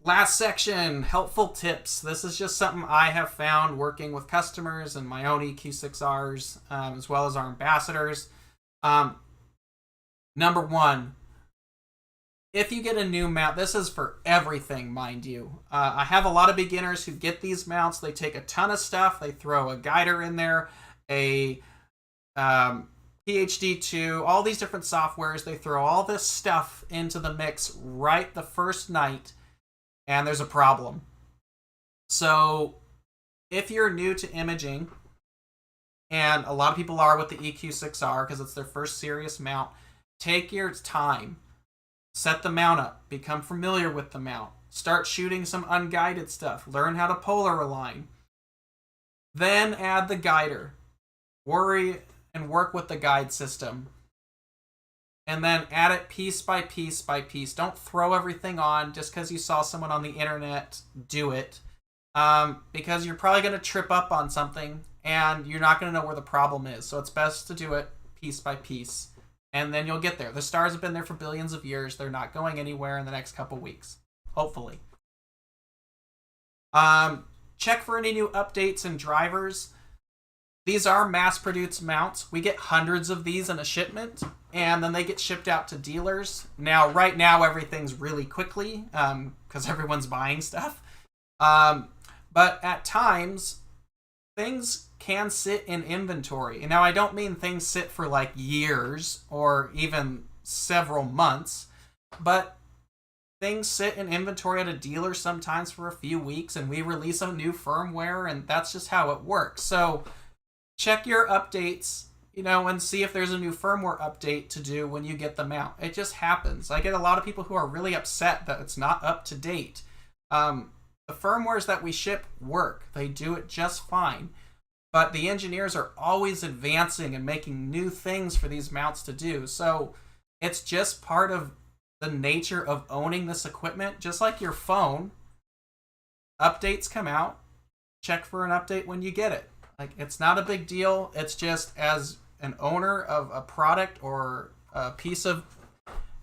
Last section, helpful tips. This is just something I have found working with customers and my own EQ6Rs, as well as our ambassadors. Number one, if you get a new mount, this is for everything, mind you. I have a lot of beginners who get these mounts. They take a ton of stuff. They throw a guider in there, a PhD2, all these different softwares. They throw all this stuff into the mix right the first night, and there's a problem. So if you're new to imaging, and a lot of people are with the EQ6R because it's their first serious mount, take your time. Set the mount up. Become familiar with the mount. Start shooting some unguided stuff. Learn how to polar align. Then add the guider. Worry and work with the guide system. And then add it piece by piece by piece. Don't throw everything on just because you saw someone on the internet do it. Because you're probably going to trip up on something and you're not going to know where the problem is. So it's best to do it piece by piece. And then you'll get there. The stars have been there for billions of years. They're not going anywhere in the next couple weeks. Hopefully. Check for any new updates and drivers. These are mass-produced mounts. We get hundreds of these in a shipment, and then they get shipped out to dealers. Now, right now, everything's really quickly because everyone's buying stuff. But at times, things can sit in inventory. And now I don't mean things sit for like years or even several months, but things sit in inventory at a dealer sometimes for a few weeks, and we release a new firmware, and that's just how it works. So check your updates, and see if there's a new firmware update to do when you get the mount. It just happens. I get a lot of people who are really upset that it's not up to date. The firmwares that we ship work. They do it just fine. But the engineers are always advancing and making new things for these mounts to do. So it's just part of the nature of owning this equipment. Just like your phone, updates come out, check for an update when you get it. Like, it's not a big deal. It's just, as an owner of a product or a piece of,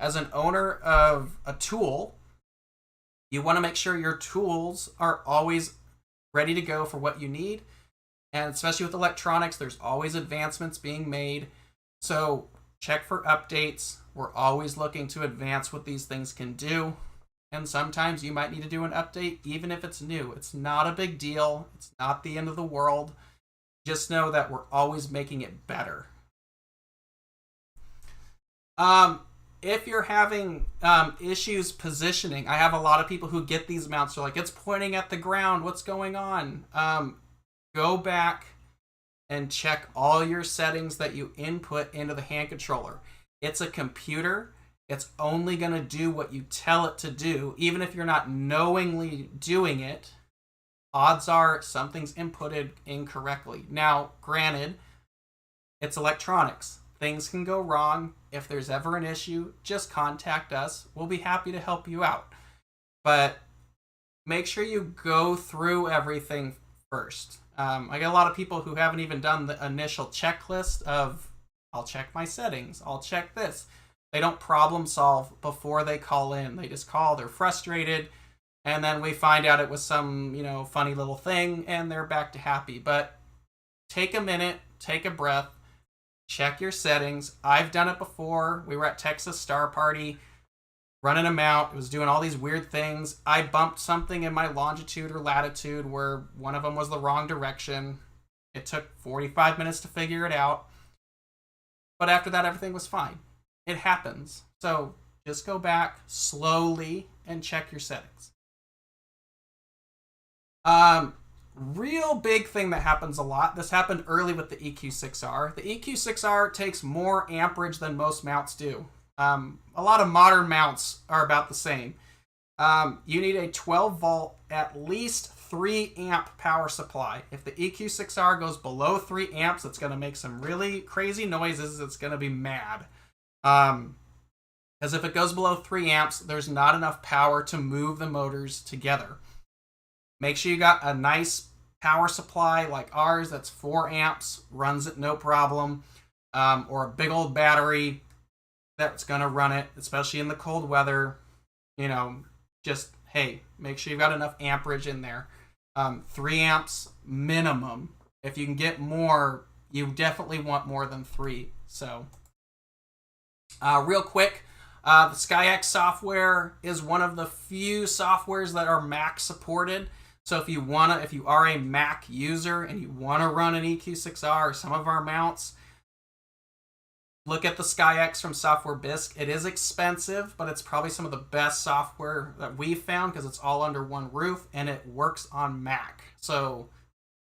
as an owner of a tool, you want to make sure your tools are always ready to go for what you need. And especially with electronics, there's always advancements being made. So check for updates. We're always looking to advance what these things can do. And sometimes you might need to do an update, even if it's new. It's not a big deal. It's not the end of the world. Just know that we're always making it better. If you're having issues positioning, I have a lot of people who get these mounts. They're like, it's pointing at the ground. What's going on? Go back and check all your settings that you input into the hand controller. It's a computer. It's only going to do what you tell it to do. Even if you're not knowingly doing it, odds are something's inputted incorrectly. Now, granted, it's electronics. Things can go wrong. If there's ever an issue, just contact us. We'll be happy to help you out. But make sure you go through everything first. I get a lot of people who haven't even done the initial checklist of, I'll check my settings, I'll check this. They don't problem solve before they call in. They just call, they're frustrated, and then we find out it was some, funny little thing, and they're back to happy. But take a minute, take a breath, check your settings. I've done it before. We were at Texas Star Party, running a mount. It was doing all these weird things. I bumped something in my longitude or latitude where one of them was the wrong direction. It took 45 minutes to figure it out. But after that, everything was fine. It happens. So just go back slowly and check your settings. Real big thing that happens a lot. This happened early with the EQ6-R. The EQ6-R takes more amperage than most mounts do. A lot of modern mounts are about the same. You need a 12 volt, at least 3 amp power supply. If the EQ6-R goes below 3 amps, it's going to make some really crazy noises. It's going to be mad. Because if it goes below 3 amps, there's not enough power to move the motors together. Make sure you got a nice power supply like ours that's 4 amps, runs it no problem, or a big old battery that's going to run it, especially in the cold weather. Just, hey, make sure you've got enough amperage in there. 3 amps minimum. If you can get more, you definitely want more than 3. So, real quick, the SkyX software is one of the few softwares that are Mac supported. So if you are a Mac user and you want to run an EQ6-R or some of our mounts, look at the SkyX from Software Bisque. It is expensive, but it's probably some of the best software that we've found because it's all under one roof and it works on Mac. So,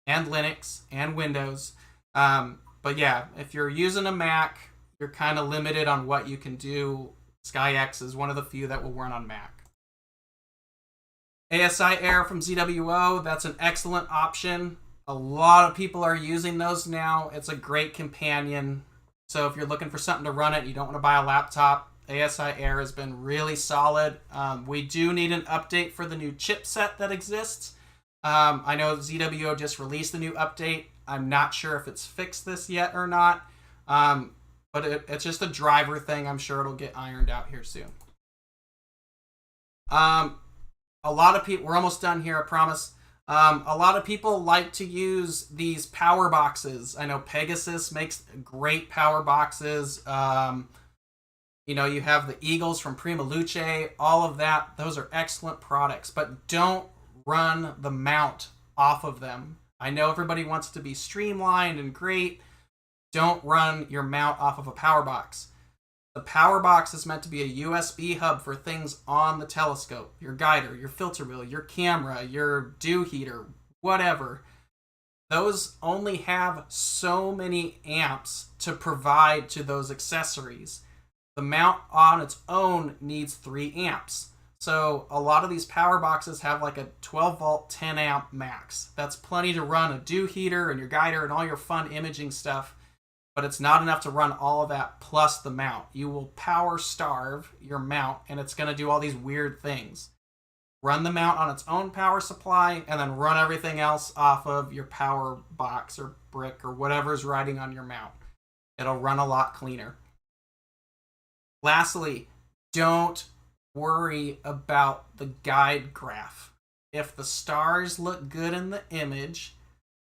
and Linux and Windows. But yeah, if you're using a Mac, you're kind of limited on what you can do. SkyX is one of the few that will run on Mac. ASI Air from ZWO, that's an excellent option. A lot of people are using those now. It's a great companion. So if you're looking for something to run it, you don't want to buy a laptop, ASI Air has been really solid. We do need an update for the new chipset that exists. I know ZWO just released a new update. I'm not sure if it's fixed this yet or not. But it's just a driver thing. I'm sure it'll get ironed out here soon. A lot of people, we're almost done here, I promise. A lot of people like to use these power boxes. I know Pegasus makes great power boxes. You have the Eagles from Prima Luce, all of that. Those are excellent products, but don't run the mount off of them. I know everybody wants it to be streamlined and great. Don't run your mount off of a power box. The power box is meant to be a USB hub for things on the telescope. Your guider, your filter wheel, your camera, your dew heater, whatever. Those only have so many amps to provide to those accessories. The mount on its own needs 3 amps. So a lot of these power boxes have like a 12 volt 10 amp max. That's plenty to run a dew heater and your guider and all your fun imaging stuff, but it's not enough to run all of that plus the mount. You will power starve your mount, and it's going to do all these weird things. Run the mount on its own power supply, and then run everything else off of your power box or brick or whatever's riding on your mount. It'll run a lot cleaner. Lastly, don't worry about the guide graph. If the stars look good in the image,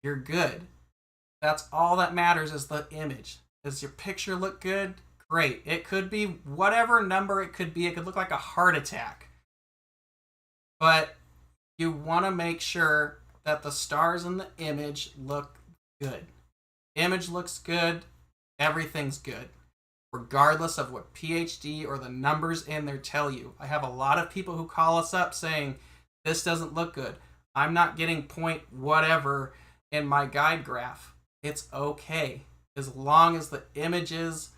you're good. That's all that matters, is the image. Does your picture look good? Great. It could be whatever number it could be. It could look like a heart attack. But you want to make sure that the stars in the image look good. Image looks good, everything's good, regardless of what PhD or the numbers in there tell you. I have a lot of people who call us up saying, this doesn't look good. I'm not getting point whatever in my guide graph. It's okay, as long as the images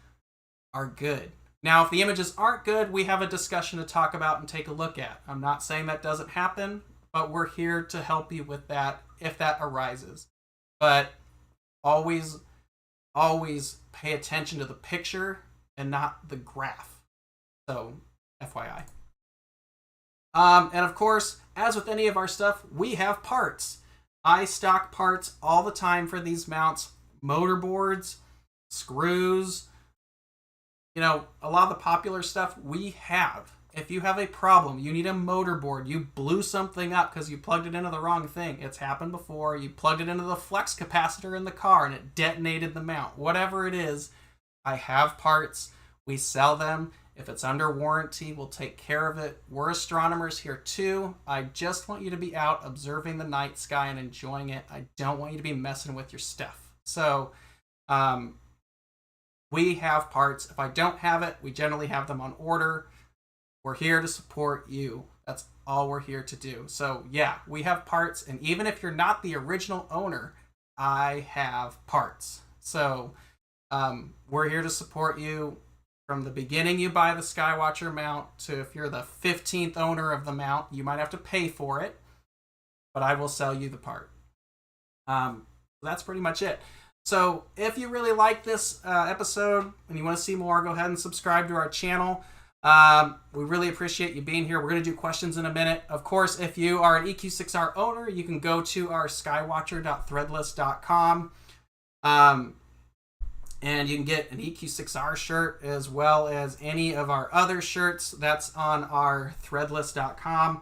are good. Now, if the images aren't good, we have a discussion to talk about and take a look at. I'm not saying that doesn't happen, but we're here to help you with that if that arises. But always pay attention to the picture and not the graph. So, FYI. And of course, as with any of our stuff, we have parts. I stock parts all the time for these mounts. Motor boards, screws, a lot of the popular stuff we have. If you have a problem, you need a motor board, you blew something up because you plugged it into the wrong thing. It's happened before. You plugged it into the flex capacitor in the car and it detonated the mount. Whatever it is, I have parts. We sell them. If it's under warranty, we'll take care of it. We're astronomers here too. I just want you to be out observing the night sky and enjoying it. I don't want you to be messing with your stuff. So, we have parts. If I don't have it, we generally have them on order. We're here to support you. That's all we're here to do. So yeah, we have parts. And even if you're not the original owner, I have parts. So we're here to support you from the beginning you buy the Skywatcher mount to if you're the 15th owner of the mount, you might have to pay for it, but I will sell you the part. That's pretty much it. So if you really like this episode and you want to see more, go ahead and subscribe to our channel. We really appreciate you being here. We're going to do questions in a minute. Of course, if you are an EQ6-R owner, you can go to our skywatcher.threadless.com. And you can get an EQ6-R shirt as well as any of our other shirts. That's on our threadless.com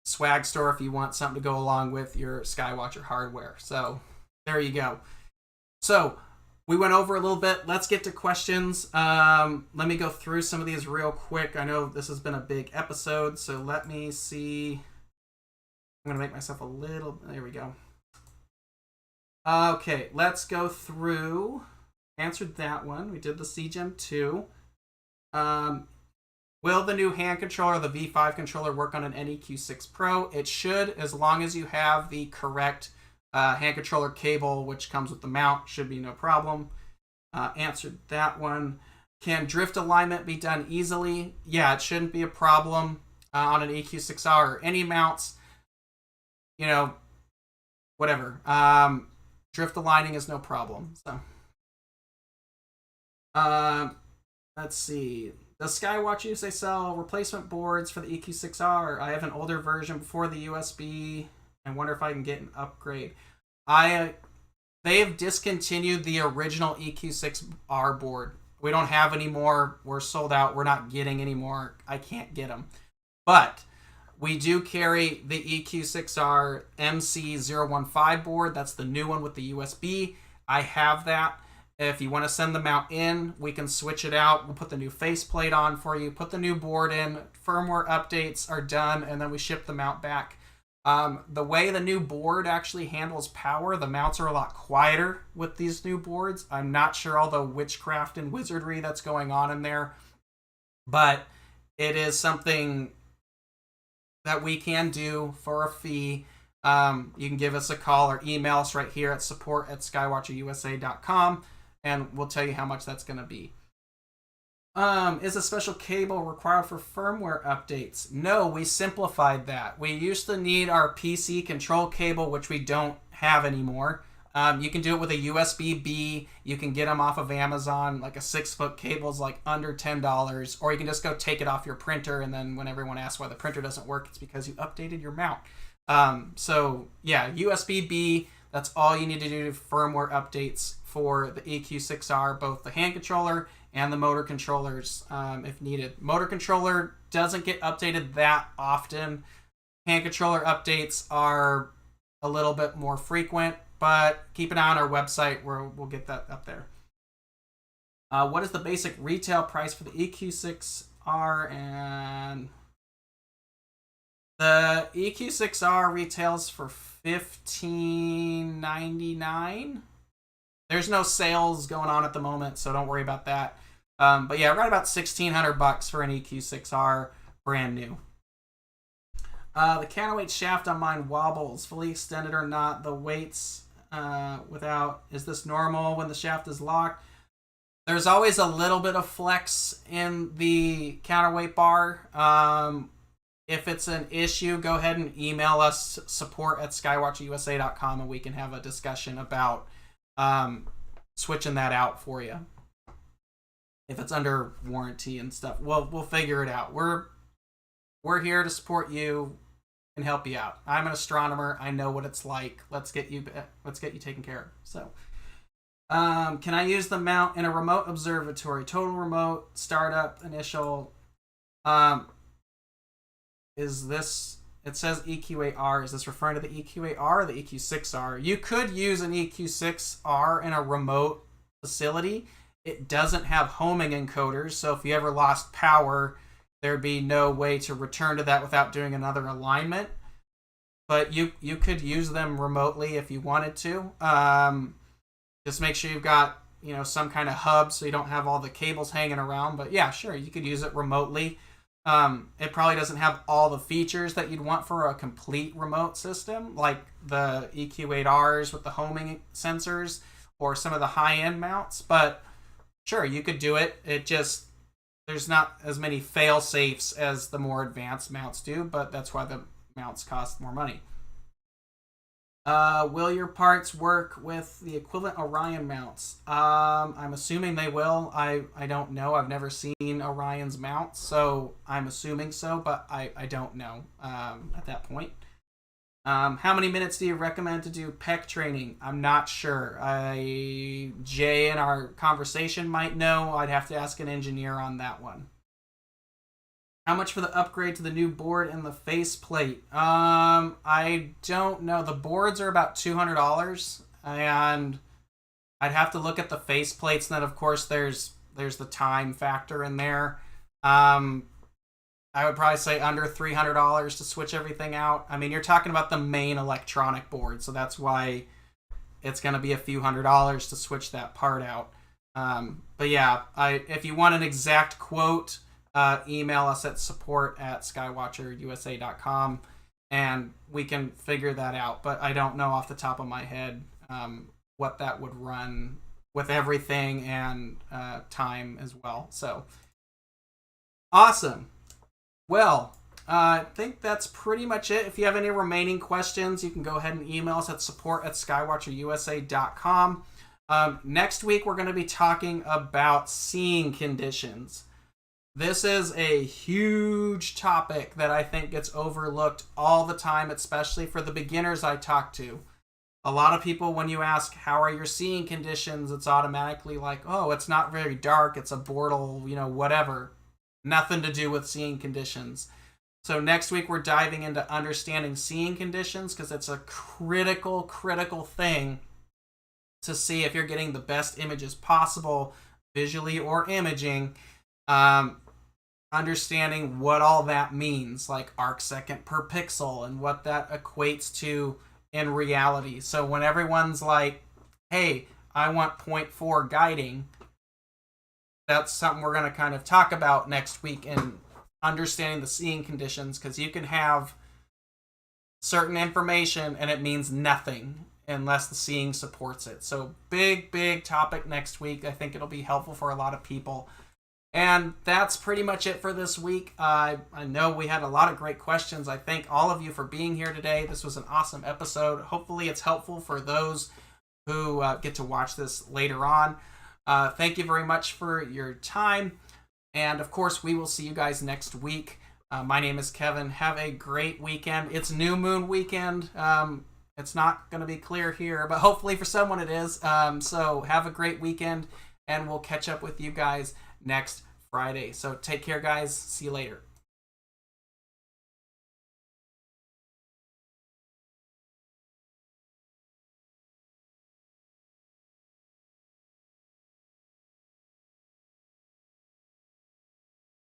swag store if you want something to go along with your Skywatcher hardware. So there you go. So we went over a little bit. Let's get to questions. Let me go through some of these real quick. I know this has been a big episode, so let me see. I'm going to make myself a little... There we go. Okay, let's go through. Answered that one. We did the CGEM 2. Will the new hand controller, the V5 controller, work on an NEQ6 Pro? It should, as long as you have the correct hand controller cable, which comes with the mount. Should be no problem. Answered that one. Can drift alignment be done easily? Yeah, it shouldn't be a problem on an EQ6R or any mounts. Whatever. Drift aligning is no problem. So, let's see. Does Skywatch USA sell replacement boards for the EQ6R? I have an older version before the USB. I wonder if I can get an upgrade. They've discontinued the original EQ6R board. We don't have any more. We're sold out. We're not getting any more. I can't get them. But we do carry the EQ6R MC015 board. That's the new one with the USB. I have that. If you want to send the mount in, we can switch it out. We'll put the new faceplate on for you, put the new board in, firmware updates are done, and then we ship the mount back. The way the new board actually handles power, the mounts are a lot quieter with these new boards. I'm not sure all the witchcraft and wizardry that's going on in there, but it is something that we can do for a fee. You can give us a call or email us right here at support@skywatcherusa.com, and we'll tell you how much that's going to be. Is a special cable required for firmware updates? No, we simplified that. We used to need our PC control cable, which we don't have anymore. You can do it with a USB-B. You can get them off of Amazon. Like a 6-foot cable is like under $10. Or you can just go take it off your printer, and then when everyone asks why the printer doesn't work, it's because you updated your mount. So yeah, USB-B, that's all you need to do to firmware updates for the EQ6-R, both the hand controller and the motor controllers if needed. Motor controller doesn't get updated that often. Hand controller updates are a little bit more frequent, but keep an eye on our website where we'll get that up there. What is the basic retail price for the EQ6-R? And the EQ6-R retails for $15.99. There's no sales going on at the moment, so don't worry about that. But yeah, right about $1,600 for an EQ6-R brand new. The counterweight shaft on mine wobbles, fully extended or not. The weights without, is this normal when the shaft is locked? There's always a little bit of flex in the counterweight bar. If it's an issue, go ahead and email us, support@skywatcherusa.com, and we can have a discussion about switching that out for you. If it's under warranty and stuff, we'll figure it out. We're here to support you and help you out. I'm an astronomer. I know what it's like. Let's get you taken care of. So, can I use the mount in a remote observatory? Total remote, startup, initial. Is this? It says EQ8R. Is this referring to the EQ8R or the EQ6R? You could use an EQ6R in a remote facility. It doesn't have homing encoders, so if you ever lost power, there'd be no way to return to that without doing another alignment. But you could use them remotely if you wanted to. Just make sure you've got some kind of hub so you don't have all the cables hanging around. But yeah, sure, you could use it remotely. It probably doesn't have all the features that you'd want for a complete remote system, like the EQ8Rs with the homing sensors or some of the high-end mounts. But sure, you could do it. There's not as many fail-safes as the more advanced mounts do, but that's why the mounts cost more money. Will your parts work with the equivalent Orion mounts? I'm assuming they will. I don't know. I've never seen Orion's mounts, so I'm assuming so, but I don't know at that point. How many minutes do you recommend to do PEC training? I'm not sure. Jay in our conversation might know. I'd have to ask an engineer on that one. How much for the upgrade to the new board and the faceplate? I don't know. The boards are about $200, and I'd have to look at the faceplates. And then, of course, there's the time factor in there. I would probably say under $300 to switch everything out. I mean, you're talking about the main electronic board, so that's why it's going to be a few $100s to switch that part out. But yeah, if you want an exact quote, email us at support@skywatcherusa.com and we can figure that out. But I don't know off the top of my head what that would run with everything and time as well. So awesome. Well, I think that's pretty much it. If you have any remaining questions, you can go ahead and email us at support@skywatcherusa.com. Next week, we're going to be talking about seeing conditions. This is a huge topic that I think gets overlooked all the time, especially for the beginners I talk to. A lot of people, when you ask, how are your seeing conditions, it's automatically like, oh, it's not very dark, it's a bortle, whatever. Nothing to do with seeing conditions. So next week, we're diving into understanding seeing conditions because it's a critical thing to see if you're getting the best images possible, visually or imaging. Understanding what all that means, like arc second per pixel, and what that equates to in reality. So when everyone's like, hey, I want 0.4 guiding, that's something we're going to kind of talk about next week in understanding the seeing conditions, because you can have certain information and it means nothing unless the seeing supports it. So big topic next week. I think it'll be helpful for a lot of people. And that's pretty much it for this week. I know we had a lot of great questions. I thank all of you for being here today. This was an awesome episode. Hopefully it's helpful for those who get to watch this later on. Thank you very much for your time. And of course, we will see you guys next week. My name is Kevin. Have a great weekend. It's New Moon weekend. It's not going to be clear here, but hopefully for someone it is. So have a great weekend, and we'll catch up with you guys next Friday. So take care, guys. See you later.